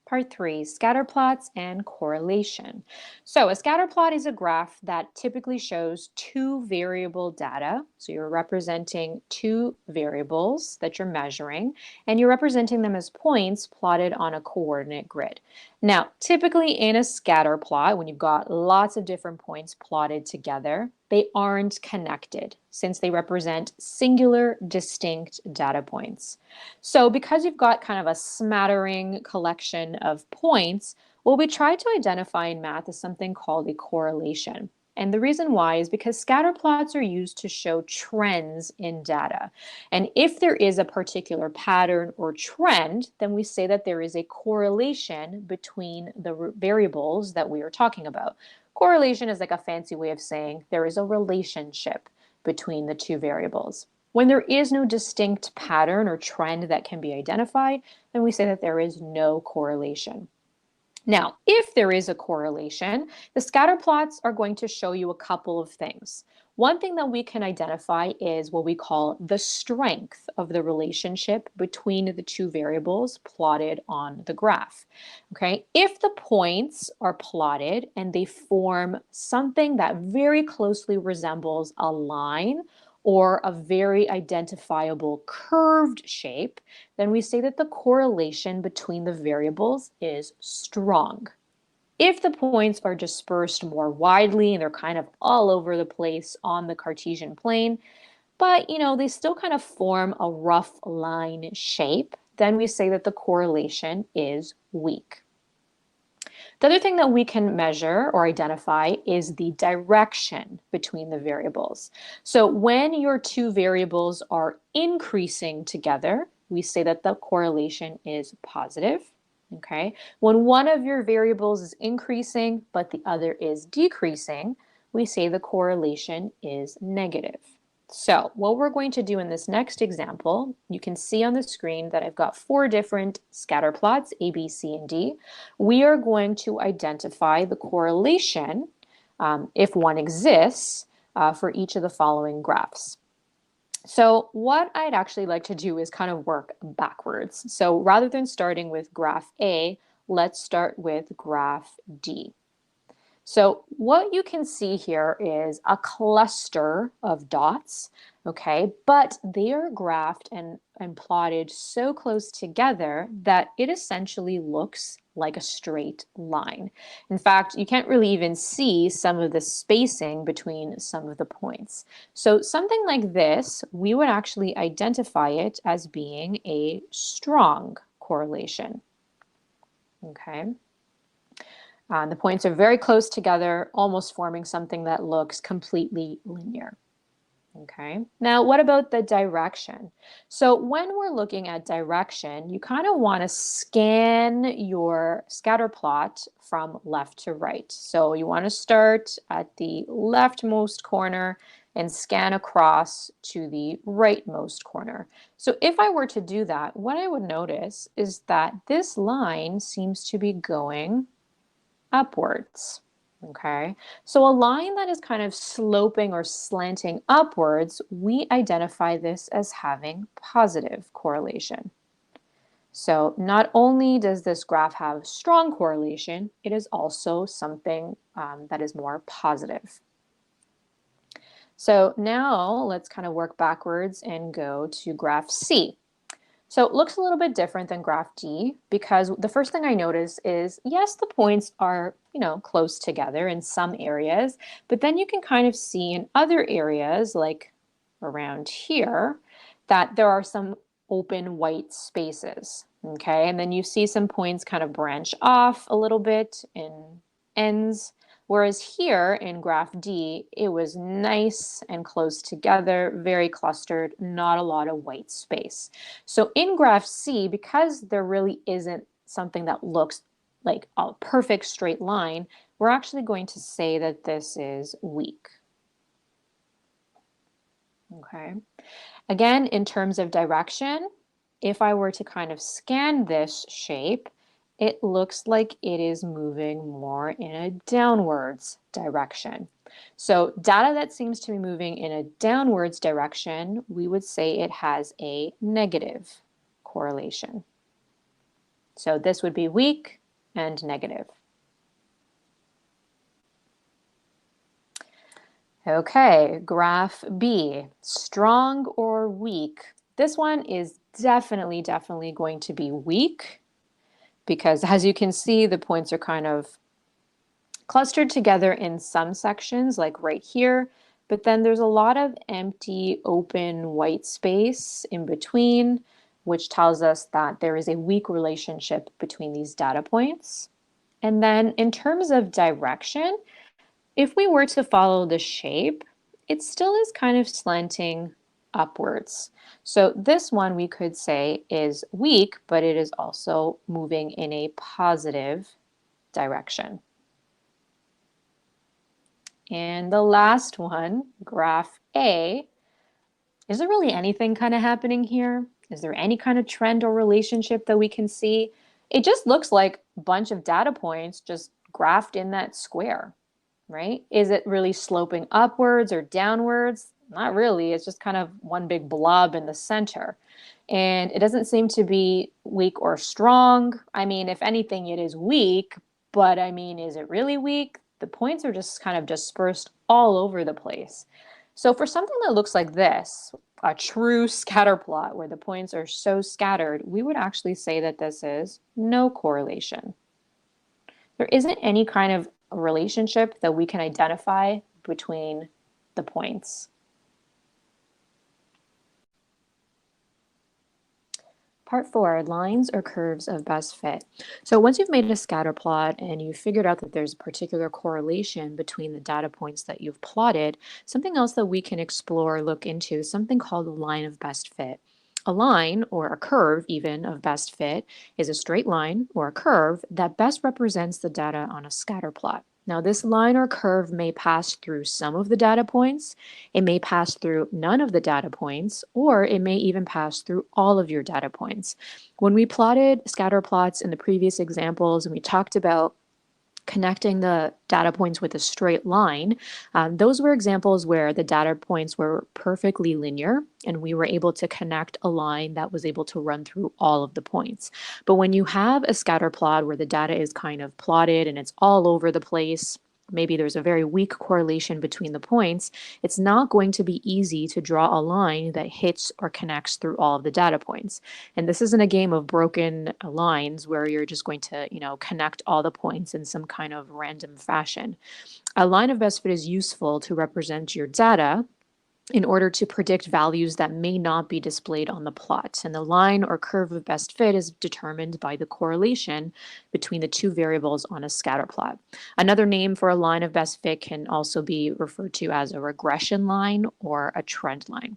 Part 3, scatter plots and correlation. So a scatter plot is a graph that typically shows 2 variable data. So you're representing 2 variables that you're measuring, and you're representing them as points plotted on a coordinate grid. Now, typically in a scatter plot, when you've got lots of different points plotted together, they aren't connected since they represent singular, distinct data points. So because you've got kind of a smattering collection of points, what we try to identify in math is something called a correlation. And the reason why is because scatter plots are used to show trends in data. And if there is a particular pattern or trend, then we say that there is a correlation between the variables that we are talking about. Correlation is like a fancy way of saying there is a relationship between the two variables. When there is no distinct pattern or trend that can be identified, then we say that there is no correlation. Now, if there is a correlation, the scatter plots are going to show you a couple of things. One thing that we can identify is what we call the strength of the relationship between the two variables plotted on the graph. Okay, if the points are plotted and they form something that very closely resembles a line or a very identifiable curved shape, then we say that the correlation between the variables is strong. If the points are dispersed more widely and they're kind of all over the place on the Cartesian plane, but they still kind of form a rough line shape, then we say that the correlation is weak. The other thing that we can measure or identify is the direction between the variables. So when your two variables are increasing together, we say that the correlation is positive. Okay. When one of your variables is increasing, but the other is decreasing, we say the correlation is negative. So what we're going to do in this next example, you can see on the screen that I've got 4 different scatter plots, A, B, C, and D. We are going to identify the correlation, if one exists, for each of the following graphs. So what I'd actually like to do is kind of work backwards. So rather than starting with graph A, let's start with graph D. So what you can see here is a cluster of dots, okay, but they are graphed and plotted so close together that it essentially looks like a straight line. In fact, you can't really even see some of the spacing between some of the points. So something like this, we would actually identify it as being a strong correlation, okay? The points are very close together, almost forming something that looks completely linear. Okay, now what about the direction? So when we're looking at direction, you kind of want to scan your scatter plot from left to right. So you want to start at the leftmost corner and scan across to the rightmost corner. So if I were to do that, what I would notice is that this line seems to be going upwards. Okay, so a line that is kind of sloping or slanting upwards, we identify this as having positive correlation. So not only does this graph have strong correlation, it is also something that is more positive. So now let's kind of work backwards and go to graph C. So it looks a little bit different than graph D because the first thing I notice is, yes, the points are, close together in some areas, but then you can kind of see in other areas, like around here, that there are some open white spaces, okay? And then you see some points kind of branch off a little bit in ends. Whereas here in graph D, it was nice and close together, very clustered, not a lot of white space. So in graph C, because there really isn't something that looks like a perfect straight line, we're actually going to say that this is weak. Okay. Again, in terms of direction, if I were to kind of scan this shape, it looks like it is moving more in a downwards direction. So data that seems to be moving in a downwards direction, we would say it has a negative correlation. So this would be weak and negative. Okay, graph B, strong or weak? This one is definitely going to be weak because as you can see, the points are kind of clustered together in some sections, like right here, but then there's a lot of empty, open white space in between, which tells us that there is a weak relationship between these data points. And then in terms of direction, If we were to follow the shape, it still is kind of slanting upwards. So this one we could say is weak, but it is also moving in a positive direction. And the last one, graph A, is there really anything kind of happening here? Is there any kind of trend or relationship that we can see? It just looks like a bunch of data points just graphed in that square, right? Is it really sloping upwards or downwards? Not really. It's just kind of one big blob in the center. And it doesn't seem to be weak or strong. I mean, if anything, it is weak, but I mean, is it really weak? The points are just kind of dispersed all over the place. So for something that looks like this, a true scatter plot where the points are so scattered, we would actually say that this is no correlation. There isn't any kind of relationship that we can identify between the points. Part 4, lines or curves of best fit. So once you've made a scatter plot and you've figured out that there's a particular correlation between the data points that you've plotted, something else that we can explore, look into, is something called a line of best fit. A line, or a curve even, of best fit is a straight line or a curve that best represents the data on a scatter plot. Now, this line or curve may pass through some of the data points, it may pass through none of the data points, or it may even pass through all of your data points. When we plotted scatter plots in the previous examples and we talked about connecting the data points with a straight line, those were examples where the data points were perfectly linear and we were able to connect a line that was able to run through all of the points. But when you have a scatter plot where the data is kind of plotted and it's all over the place, maybe there's a very weak correlation between the points, it's not going to be easy to draw a line that hits or connects through all of the data points. And this isn't a game of broken lines where you're just going to, connect all the points in some kind of random fashion. A line of best fit is useful to represent your data in order to predict values that may not be displayed on the plot. And the line or curve of best fit is determined by the correlation between the two variables on a scatter plot. Another name for a line of best fit can also be referred to as a regression line or a trend line.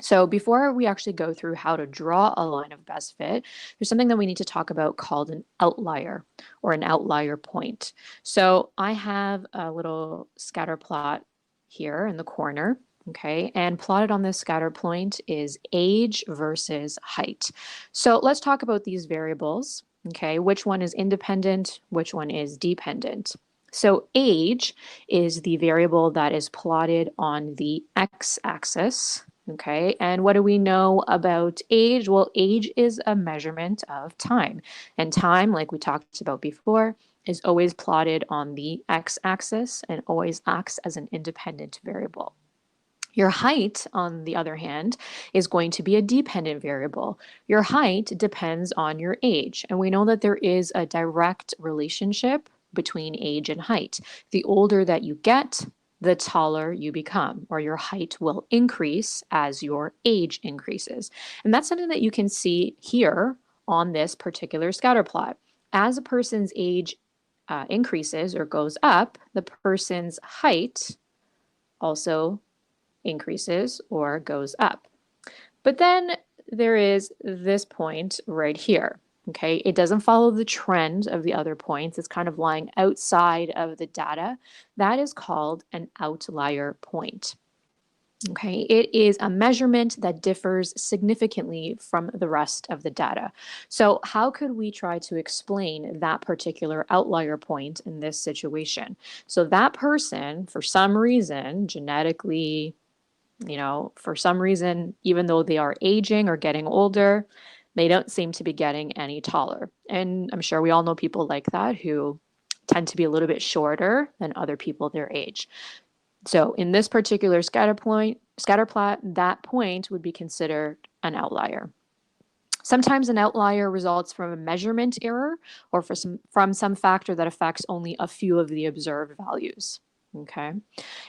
So before we actually go through how to draw a line of best fit, there's something that we need to talk about called an outlier or an outlier point. So I have a little scatter plot here in the corner. Okay, and plotted on this scatter point is age versus height. So let's talk about these variables. Okay, which one is independent, which one is dependent. So age is the variable that is plotted on the x-axis. Okay, and what do we know about age? Well, age is a measurement of time, and time, like we talked about before, is always plotted on the x-axis and always acts as an independent variable. Your height, on the other hand, is going to be a dependent variable. Your height depends on your age, and we know that there is a direct relationship between age and height. The older that you get, the taller you become, or your height will increase as your age increases. And that's something that you can see here on this particular scatter plot. As a person's age increases or goes up, the person's height also increases or goes up. But then there is this point right here. Okay, it doesn't follow the trend of the other points. It's kind of lying outside of the data. That is called an outlier point. Okay, it is a measurement that differs significantly from the rest of the data. So how could we try to explain that particular outlier point in this situation? So that person, for some reason, genetically, for some reason, even though they are aging or getting older, they don't seem to be getting any taller. And I'm sure we all know people like that who tend to be a little bit shorter than other people their age. So in this particular scatter plot, that point would be considered an outlier. Sometimes an outlier results from a measurement error or from some factor that affects only a few of the observed values. Okay.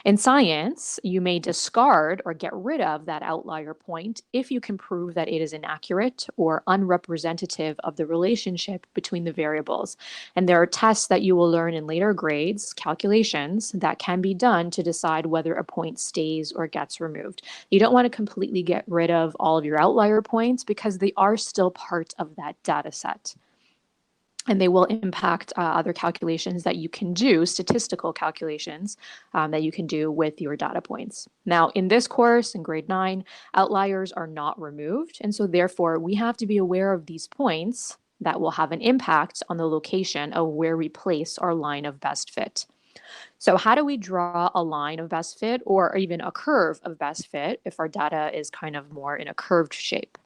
In science, you may discard or get rid of that outlier point if you can prove that it is inaccurate or unrepresentative of the relationship between the variables. And there are tests that you will learn in later grades, calculations, that can be done to decide whether a point stays or gets removed. You don't want to completely get rid of all of your outlier points because they are still part of that data set, and they will impact other calculations that you can do, statistical calculations that you can do with your data points. Now, in this course, in grade 9, outliers are not removed, and so therefore we have to be aware of these points that will have an impact on the location of where we place our line of best fit. So how do we draw a line of best fit or even a curve of best fit if our data is kind of more in a curved shape?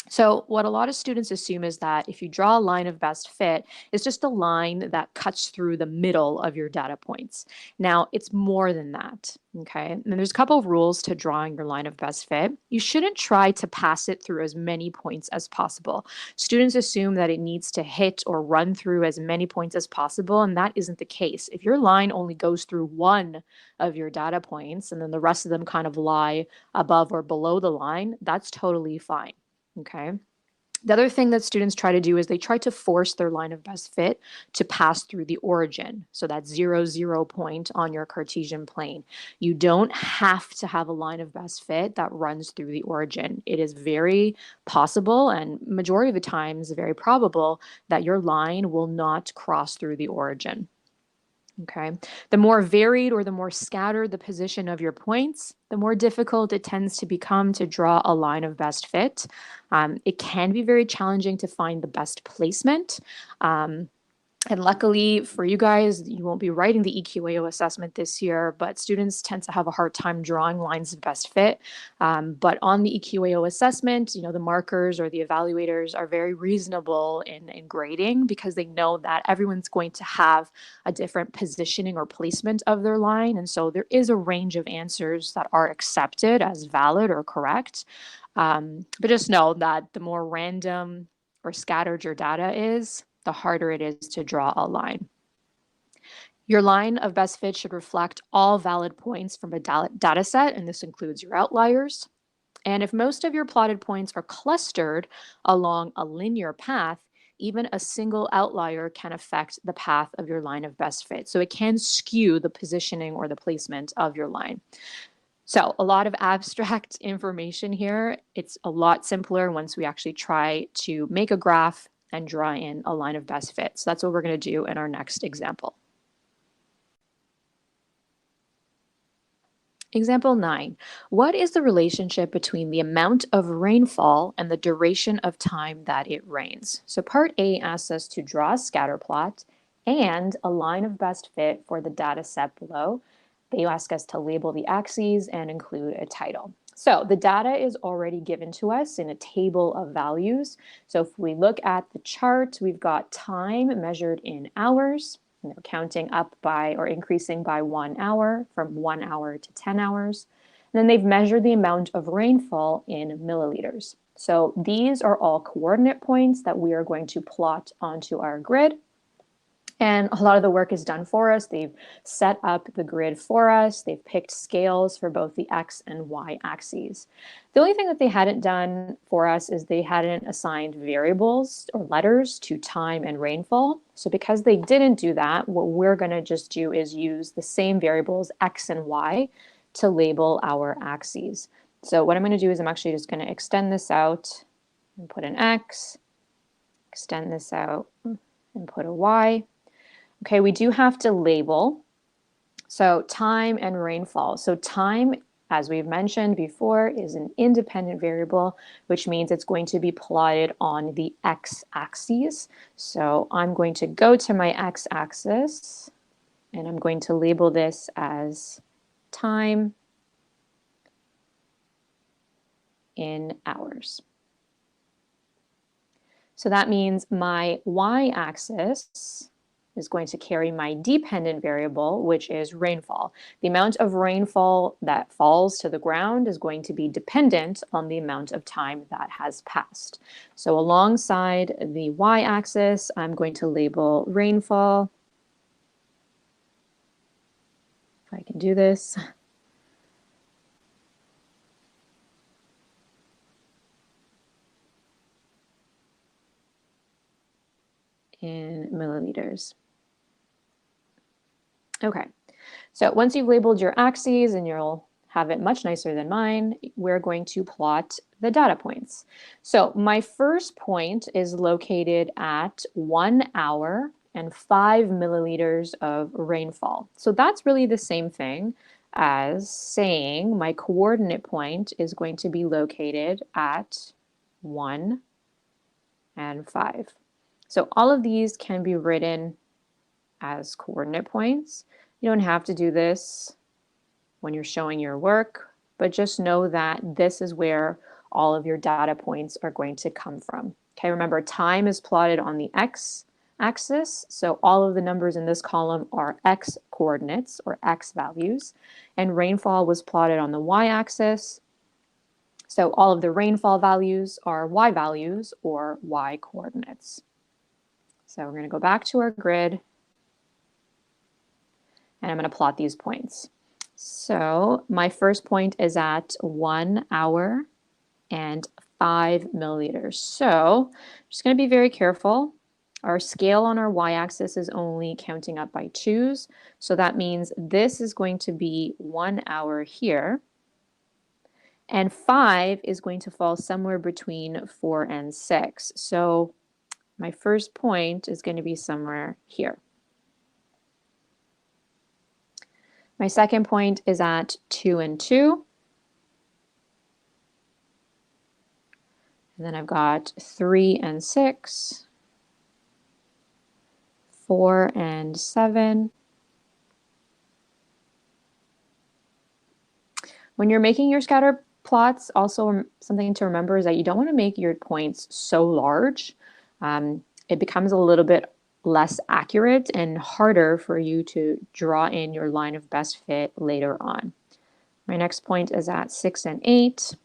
So what a lot of students assume is that if you draw a line of best fit, it's just a line that cuts through the middle of your data points. Now, it's more than that, okay? And there's a couple of rules to drawing your line of best fit. You shouldn't try to pass it through as many points as possible. Students assume that it needs to hit or run through as many points as possible, and that isn't the case. If your line only goes through one of your data points and then the rest of them kind of lie above or below the line, that's totally fine. Okay. The other thing that students try to do is they try to force their line of best fit to pass through the origin. So that 0, 0 point on your Cartesian plane. You don't have to have a line of best fit that runs through the origin. It is very possible, and majority of the times very probable, that your line will not cross through the origin. Okay. The more varied or the more scattered the position of your points, the more difficult it tends to become to draw a line of best fit. It can be very challenging to find the best placement. And luckily for you guys, you won't be writing the EQAO assessment this year, but students tend to have a hard time drawing lines of best fit. But on the EQAO assessment, the markers or the evaluators are very reasonable in grading because they know that everyone's going to have a different positioning or placement of their line. And so there is a range of answers that are accepted as valid or correct. But just know that the more random or scattered your data is, the harder it is to draw a line. Your line of best fit should reflect all valid points from a data set, and this includes your outliers. And if most of your plotted points are clustered along a linear path, even a single outlier can affect the path of your line of best fit. So it can skew the positioning or the placement of your line. So a lot of abstract information here. It's a lot simpler once we actually try to make a graph and draw in a line of best fit. So that's what we're going to do in our next example. Example 9. What is the relationship between the amount of rainfall and the duration of time that it rains? So part A asks us to draw a scatter plot and a line of best fit for the data set below. They ask us to label the axes and include a title. So the data is already given to us in a table of values. So if we look at the chart, we've got time measured in hours. And they're counting up by or increasing by 1 hour, from 1 hour to 10 hours. And then they've measured the amount of rainfall in milliliters. So these are all coordinate points that we are going to plot onto our grid. And a lot of the work is done for us. They've set up the grid for us. They've picked scales for both the X and Y axes. The only thing that they hadn't done for us is they hadn't assigned variables or letters to time and rainfall. So because they didn't do that, what we're going to just do is use the same variables X and Y to label our axes. So what I'm going to do is I'm actually just going to extend this out and put an X, extend this out and put a Y. Okay, we do have to label. So time and rainfall. So time, as we've mentioned before, is an independent variable, which means it's going to be plotted on the x-axis. So I'm going to go to my x-axis, and I'm going to label this as time in hours. So that means my y-axis is going to carry my dependent variable, which is rainfall. The amount of rainfall that falls to the ground is going to be dependent on the amount of time that has passed. So alongside the y-axis, I'm going to label rainfall If I can do this. In milliliters. Okay, so once you've labeled your axes, and you'll have it much nicer than mine, we're going to plot the data points. So my first point is located at 1 hour and 5 milliliters of rainfall. So that's really the same thing as saying my coordinate point is going to be located at 1 and 5. So all of these can be written as coordinate points. You don't have to do this when you're showing your work, but just know that this is where all of your data points are going to come from. Okay, remember time is plotted on the x-axis, so all of the numbers in this column are x coordinates or x values, and rainfall was plotted on the y-axis, so all of the rainfall values are y values or y coordinates. So we're going to go back to our grid, and I'm going to plot these points. So my first point is at 1 hour and 5 milliliters. So I'm just going to be very careful. Our scale on our y-axis is only counting up by 2s. So that means this is going to be 1 hour here. And 5 is going to fall somewhere between 4 and 6. So my first point is going to be somewhere here. My second point is at 2 and 2. And then I've got 3 and 6, 4 and 7. When you're making your scatter plots, also something to remember is that you don't want to make your points so large. It becomes a little bit less accurate and harder for you to draw in your line of best fit later on. My next point is at 6 and 8.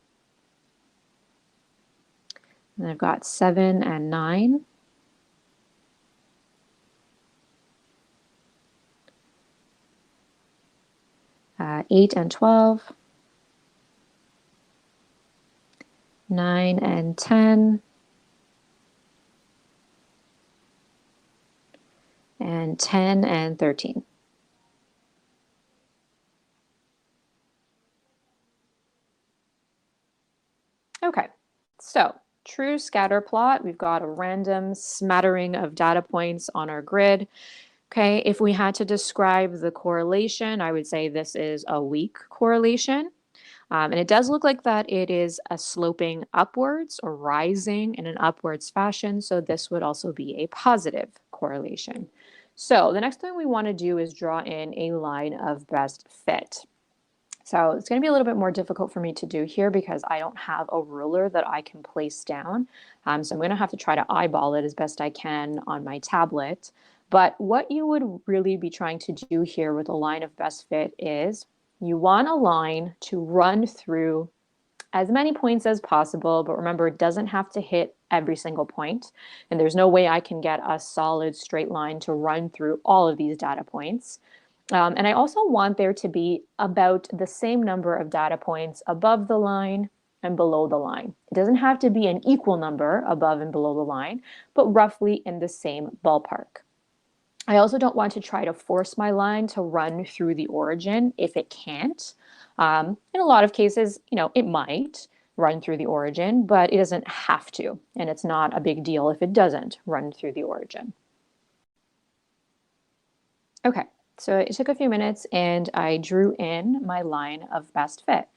And I've got 7 and 9. Uh, 8 and 12. 9 and 10. And 10 and 13. Okay, so true scatter plot, we've got a random smattering of data points on our grid. Okay, if we had to describe the correlation, I would say this is a weak correlation. And it does look like that it is a sloping upwards or rising in an upwards fashion, so this would also be a positive correlation. So the next thing we want to do is draw in a line of best fit. So it's going to be a little bit more difficult for me to do here because I don't have a ruler that I can place down. So I'm going to have to try to eyeball it as best I can on my tablet. But what you would really be trying to do here with a line of best fit is you want a line to run through as many points as possible, but remember, it doesn't have to hit every single point, and there's no way I can get a solid straight line to run through all of these data points. And I also want there to be about the same number of data points above the line and below the line. It doesn't have to be an equal number above and below the line, but roughly in the same ballpark. I also don't want to try to force my line to run through the origin if it can't. In a lot of cases, it might run through the origin, but it doesn't have to, and it's not a big deal if it doesn't run through the origin. Okay, so it took a few minutes and I drew in my line of best fit.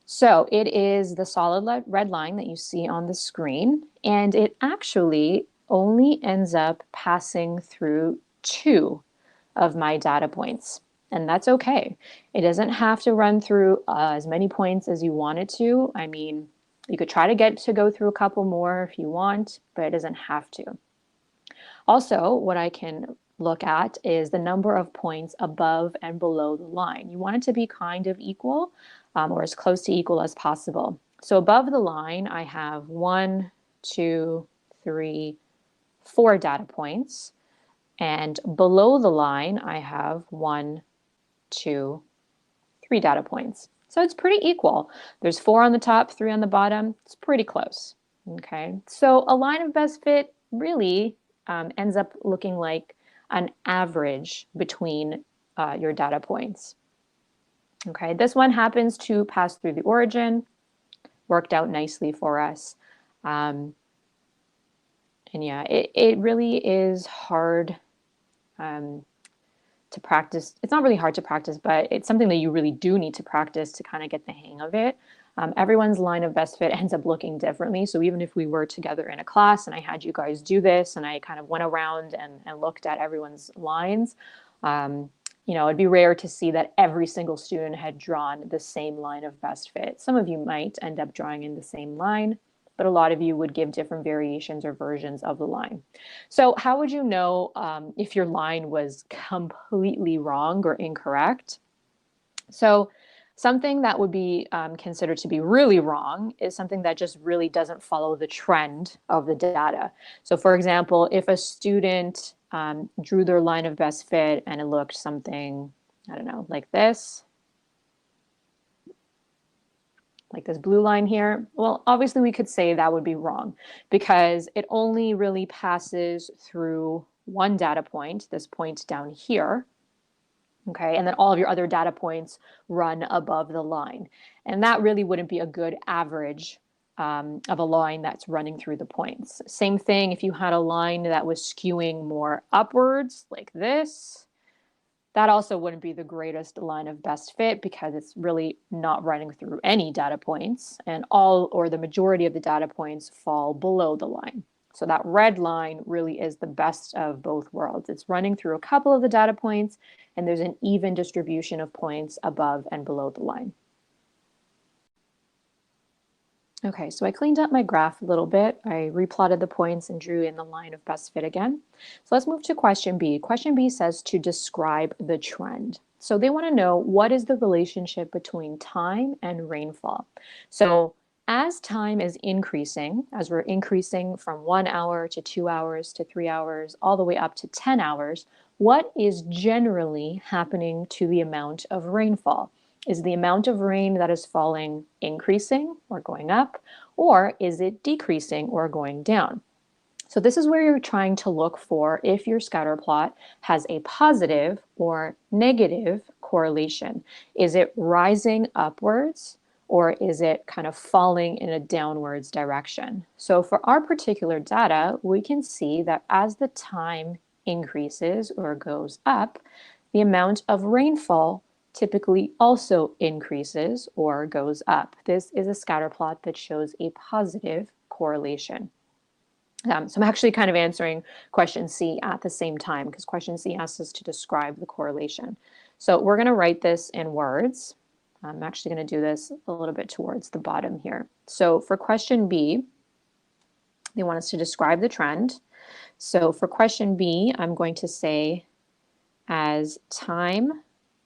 So it is the solid red line that you see on the screen, and it actually only ends up passing through 2 of my data points. And that's okay. It doesn't have to run through as many points as you want it to. I mean, you could try to get to go through a couple more if you want, but it doesn't have to. Also, what I can look at is the number of points above and below the line. You want it to be kind of equal, or as close to equal as possible. So above the line, I have 1, 2, 3, 4 data points. And below the line, I have 1, 2, 3 data points. So it's pretty equal. There's 4 on the top, 3 on the bottom. It's pretty close. Okay, so a line of best fit really ends up looking like an average between your data points. Okay, this one happens to pass through the origin, worked out nicely for us. And yeah, it really is hard to practice. It's not really hard to practice, but it's something that you really do need to practice to kind of get the hang of it. Everyone's line of best fit ends up looking differently. So even if we were together in a class and I had you guys do this and I kind of went around and looked at everyone's lines, you know, it'd be rare to see that every single student had drawn the same line of best fit. Some of you might end up drawing in the same line, but a lot of you would give different variations or versions of the line. So how would you know if your line was completely wrong or incorrect? So something that would be considered to be really wrong is something that just really doesn't follow the trend of the data. So for example, if a student drew their line of best fit and it looked something, I don't know, like this blue line here, well, obviously we could say that would be wrong because it only really passes through one data point, this point down here. Okay, and then all of your other data points run above the line. And that really wouldn't be a good average of a line that's running through the points. Same thing if you had a line that was skewing more upwards like this, that also wouldn't be the greatest line of best fit because it's really not running through any data points and all or the majority of the data points fall below the line. So that red line really is the best of both worlds. It's running through a couple of the data points and there's an even distribution of points above and below the line. Okay, so I cleaned up my graph a little bit. I replotted the points and drew in the line of best fit again. So let's move to question B. Question B says to describe the trend. So they want to know what is the relationship between time and rainfall. So as time is increasing, as we're increasing from 1 hour to 2 hours to 3 hours, all the way up to 10 hours, what is generally happening to the amount of rainfall? Is the amount of rain that is falling increasing or going up, or is it decreasing or going down? So this is where you're trying to look for if your scatter plot has a positive or negative correlation. Is it rising upwards or is it kind of falling in a downwards direction? So for our particular data, we can see that as the time increases or goes up, the amount of rainfall typically also increases or goes up. This is a scatter plot that shows a positive correlation. So I'm actually kind of answering question C at the same time because question C asks us to describe the correlation. So we're going to write this in words. I'm actually going to do this a little bit towards the bottom here. So for question B, they want us to describe the trend. So for question B, I'm going to say as time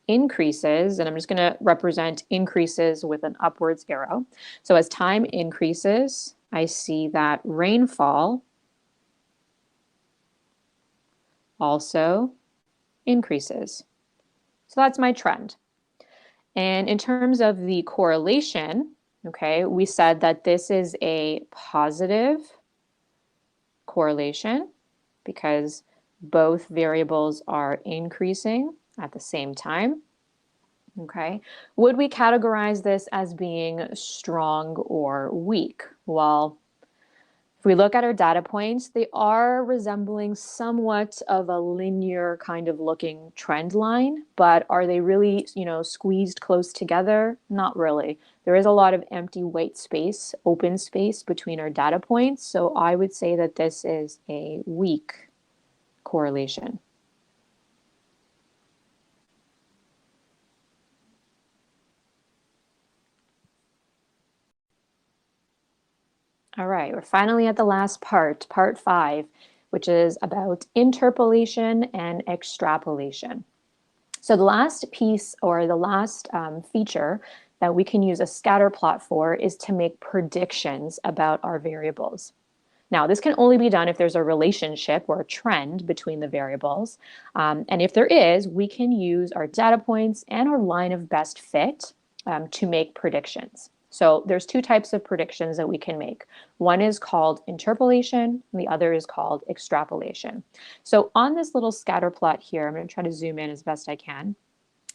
increases, and I'm just going to represent increases with an upwards arrow. So as time increases, I see that rainfall also increases. So that's my trend. And in terms of the correlation, okay, we said that this is a positive correlation because both variables are increasing at the same time. Okay, would we categorize this as being strong or weak? Well, if we look at our data points, they are resembling somewhat of a linear kind of looking trend line, but are they really, squeezed close together? Not really. There is a lot of empty white space, open space between our data points, so I would say that this is a weak correlation. All right, we're finally at the last part, part 5, which is about interpolation and extrapolation. So the last piece or the last feature that we can use a scatter plot for is to make predictions about our variables. Now, this can only be done if there's a relationship or a trend between the variables. And if there is, we can use our data points and our line of best fit to make predictions. So there's two types of predictions that we can make. One is called interpolation, and the other is called extrapolation. So on this little scatter plot here, I'm going to try to zoom in as best I can.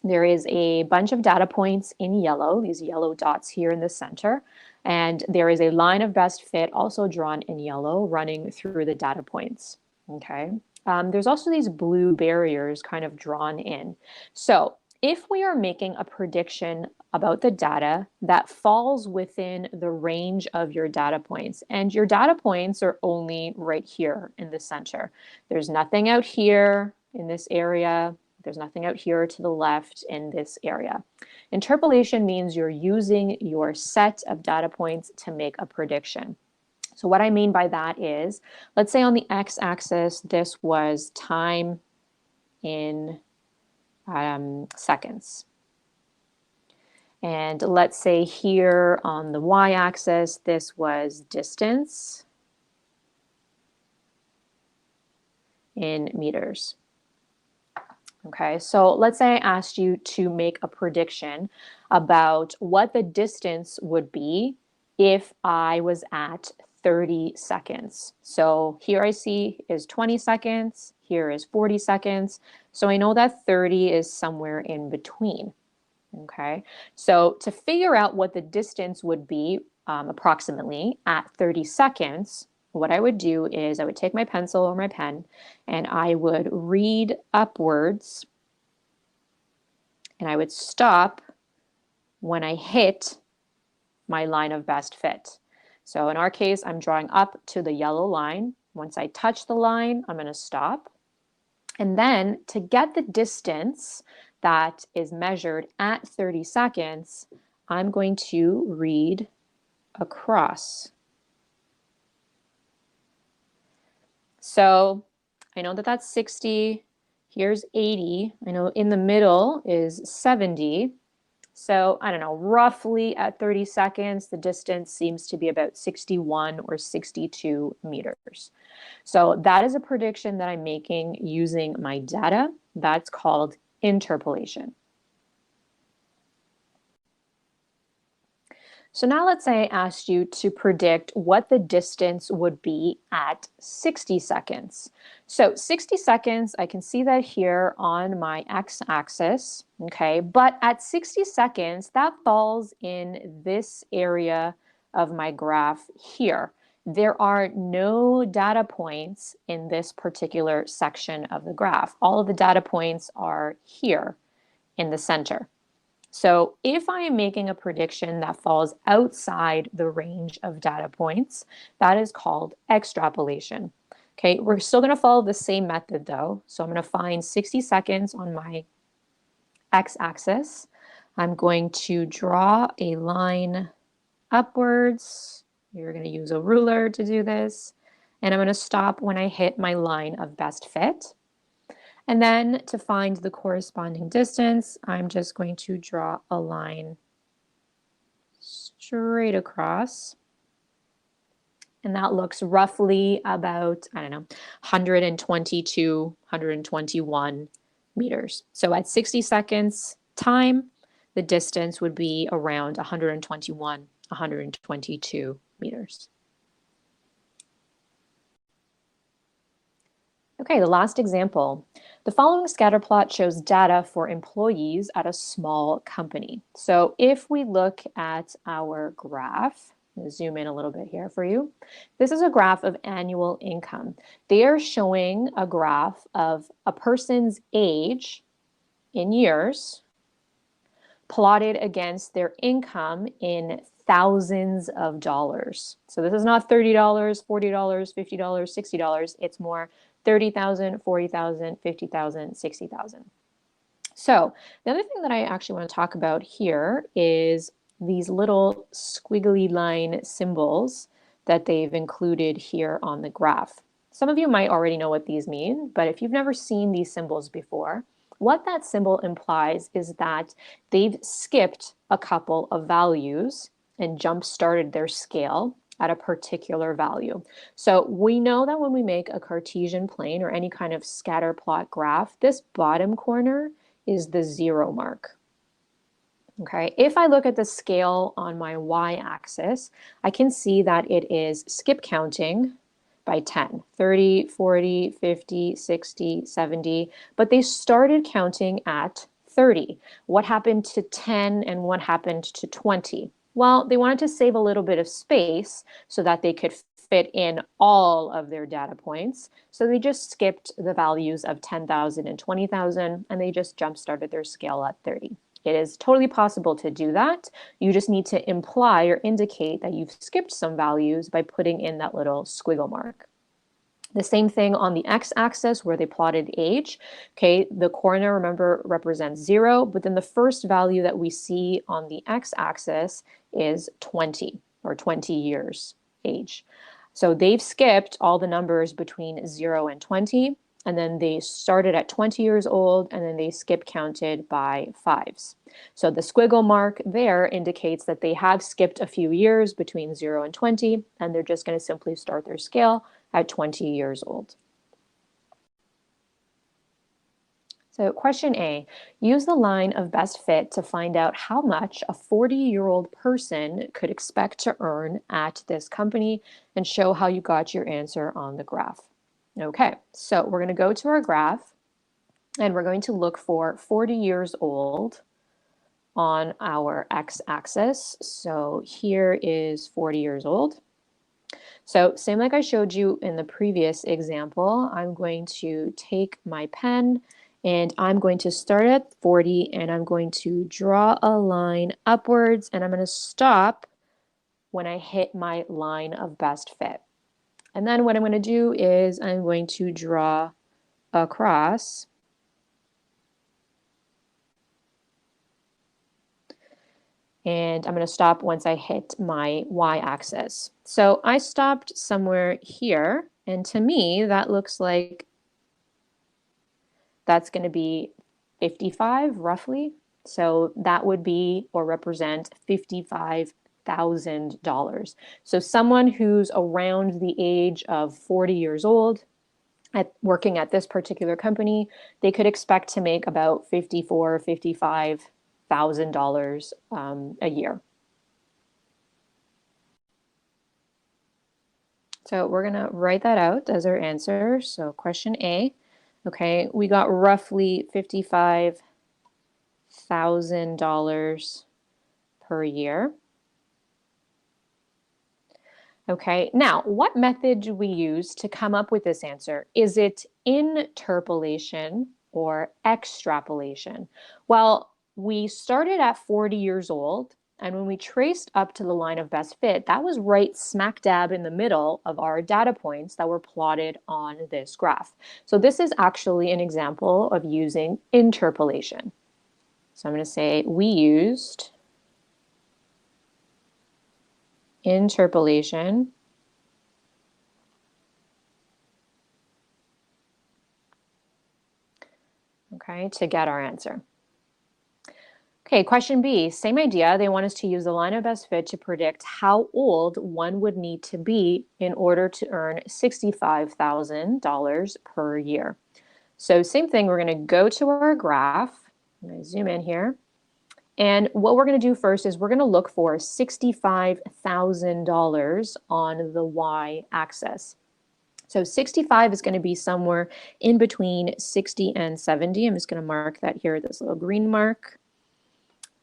There is a bunch of data points in yellow, these yellow dots here in the center, and there is a line of best fit also drawn in yellow running through the data points, okay? There's also these blue barriers kind of drawn in. So if we are making a prediction about the data that falls within the range of your data points, and your data points are only right here in the center. There's nothing out here in this area. There's nothing out here to the left in this area. Interpolation means you're using your set of data points to make a prediction. So what I mean by that is, let's say on the x-axis, this was time in seconds. And let's say here on the y-axis, this was distance in meters. Okay, so let's say I asked you to make a prediction about what the distance would be if I was at 30 seconds. So here I see is 20 seconds, here is 40 seconds. So I know that 30 is somewhere in between. Okay, so to figure out what the distance would be approximately at 30 seconds, what I would do is I would take my pencil or my pen and I would read upwards and I would stop when I hit my line of best fit. So in our case, I'm drawing up to the yellow line. Once I touch the line, I'm going to stop. And then to get the distance that is measured at 30 seconds, I'm going to read across. So I know that that's 60, here's 80, I know in the middle is 70. So I don't know, roughly at 30 seconds, the distance seems to be about 61 or 62 meters. So that is a prediction that I'm making using my data. That's called interpolation. So now let's say I asked you to predict what the distance would be at 60 seconds. So 60 seconds, I can see that here on my x-axis, okay? But at 60 seconds, that falls in this area of my graph here. There are no data points in this particular section of the graph. All of the data points are here in the center. So if I am making a prediction that falls outside the range of data points, that is called extrapolation. Okay, we're still going to follow the same method though. So I'm going to find 60 seconds on my x-axis. I'm going to draw a line upwards. You're going to use a ruler to do this. And I'm going to stop when I hit my line of best fit. And then to find the corresponding distance, I'm just going to draw a line straight across. And that looks roughly about, I don't know, 122, 121 meters. So at 60 seconds time, the distance would be around 121, 122 meters. Okay, the last example. The following scatter plot shows data for employees at a small company. So if we look at our graph, I'm going to zoom in a little bit here for you. This is a graph of annual income. They are showing a graph of a person's age in years plotted against their income in thousands of dollars. So this is not $30, $40, $50, $60. It's more 30,000, 40,000, 50,000, 60,000. So the other thing that I actually want to talk about here is these little squiggly line symbols that they've included here on the graph. Some of you might already know what these mean, but if you've never seen these symbols before, what that symbol implies is that they've skipped a couple of values and jump-started their scale at a particular value. So we know that when we make a Cartesian plane or any kind of scatter plot graph, this bottom corner is the 0 mark. Okay, if I look at the scale on my y-axis, I can see that it is skip counting by 10, 30, 40, 50, 60, 70, but they started counting at 30. What happened to 10 and what happened to 20? Well, they wanted to save a little bit of space so that they could fit in all of their data points. So they just skipped the values of 10,000 and 20,000, and they just jump-started their scale at 30. It is totally possible to do that. You just need to imply or indicate that you've skipped some values by putting in that little squiggle mark. The same thing on the x-axis where they plotted age. Okay, the corner, remember, represents 0, but then the first value that we see on the x-axis is 20, or 20 years age. So they've skipped all the numbers between 0 and 20, and then they started at 20 years old, and then they skip counted by 5s. So the squiggle mark there indicates that they have skipped a few years between 0 and 20, and they're just going to simply start their scale at 20 years old. So question A, use the line of best fit to find out how much a 40-year-old person could expect to earn at this company and show how you got your answer on the graph. Okay, so we're going to go to our graph and we're going to look for 40 years old on our x-axis. So here is 40 years old. So same like I showed you in the previous example, I'm going to take my pen and I'm going to start at 40 and I'm going to draw a line upwards and I'm going to stop when I hit my line of best fit. And then what I'm going to do is I'm going to draw across and I'm going to stop once I hit my y-axis. So I stopped somewhere here, and to me that looks like that's going to be 55 roughly. So that would be or represent $55,000. So someone who's around the age of 40 years old working at this particular company, they could expect to make about $55,000 a year. So we're going to write that out as our answer. So question A, okay, we got roughly $55,000 per year. Okay, now what method do we use to come up with this answer? Is it interpolation or extrapolation? Well, we started at 40 years old, and when we traced up to the line of best fit, that was right smack dab in the middle of our data points that were plotted on this graph. So this is actually an example of using interpolation. So I'm going to say we used interpolation okay, to get our answer. Okay, question B, same idea. They want us to use the line of best fit to predict how old one would need to be in order to earn $65,000 per year. So same thing, we're going to go to our graph. I'm going to zoom in here. And what we're going to do first is we're going to look for $65,000 on the y-axis. So 65 is going to be somewhere in between 60 and 70. I'm just going to mark that here, this little green mark.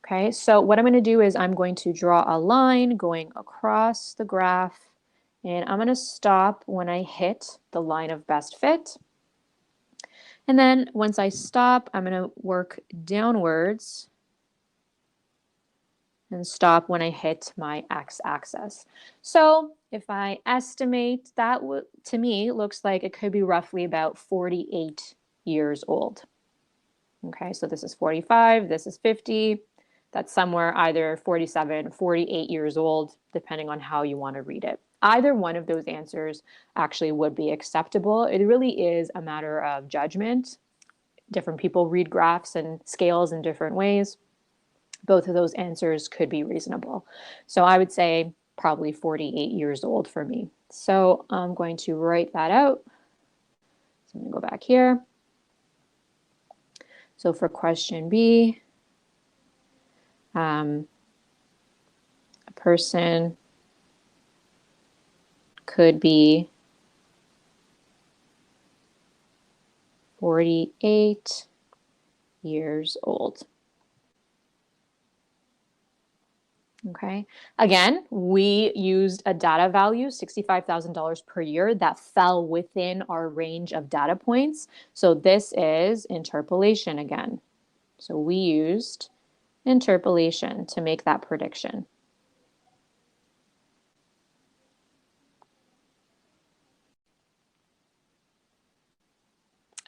Okay, so what I'm going to do is I'm going to draw a line going across the graph, and I'm going to stop when I hit the line of best fit. And then once I stop, I'm going to work downwards and stop when I hit my x-axis. So if I estimate, that to me looks like it could be roughly about 48 years old. Okay, so this is 45, this is 50. That's somewhere either 47, 48 years old, depending on how you want to read it. Either one of those answers actually would be acceptable. It really is a matter of judgment. Different people read graphs and scales in different ways. Both of those answers could be reasonable. So I would say probably 48 years old for me. So I'm going to write that out. So I'm going to go back here. So for question B, a person could be 48 years old. Okay, again, we used a data value, $65,000 per year, that fell within our range of data points. So this is interpolation again. So we used interpolation to make that prediction.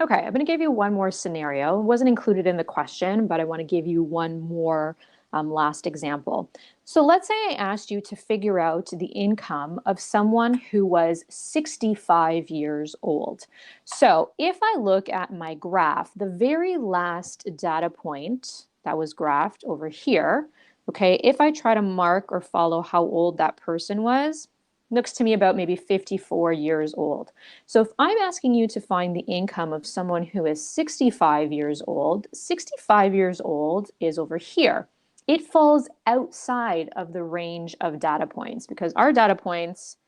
Okay, I'm going to give you one more scenario. It wasn't included in the question, but I want to give you one more last example. So let's say I asked you to figure out the income of someone who was 65 years old. So if I look at my graph, the very last data point that was graphed over here, okay, if I try to mark or follow how old that person was, looks to me about maybe 54 years old. So if I'm asking you to find the income of someone who is 65 years old, 65 years old is over here. It falls outside of the range of data points because our data points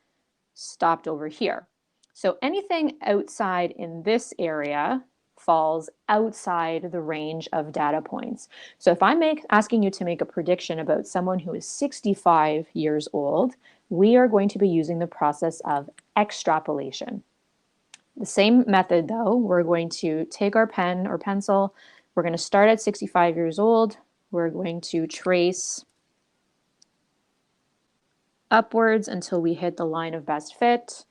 stopped over here. So anything outside in this area falls outside the range of data points. So if I'm asking you to make a prediction about someone who is 65 years old, we are going to be using the process of extrapolation. The same method though, we're going to take our pen or pencil, we're going to start at 65 years old, we're going to trace upwards until we hit the line of best fit,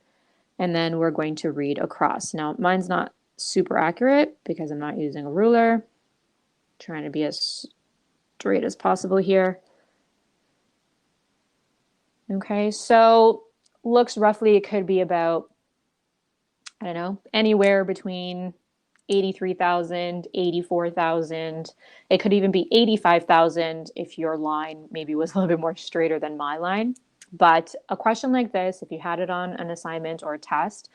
and then we're going to read across. Now mine's not super accurate because I'm not using a ruler, I'm trying to be as straight as possible here. Okay, so looks roughly, it could be about, I don't know, anywhere between 83,000, 84,000. It could even be 85,000 if your line maybe was a little bit more straighter than my line. But a question like this, if you had it on an assignment or a test,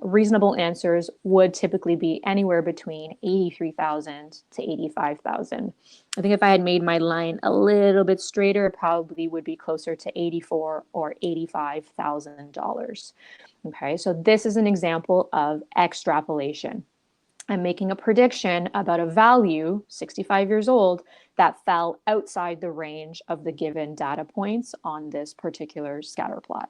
reasonable answers would typically be anywhere between 83,000 to 85,000. I think if I had made my line a little bit straighter, it probably would be closer to $84,000 or $85,000. Okay, so this is an example of extrapolation. I'm making a prediction about a value, 65 years old, that fell outside the range of the given data points on this particular scatter plot.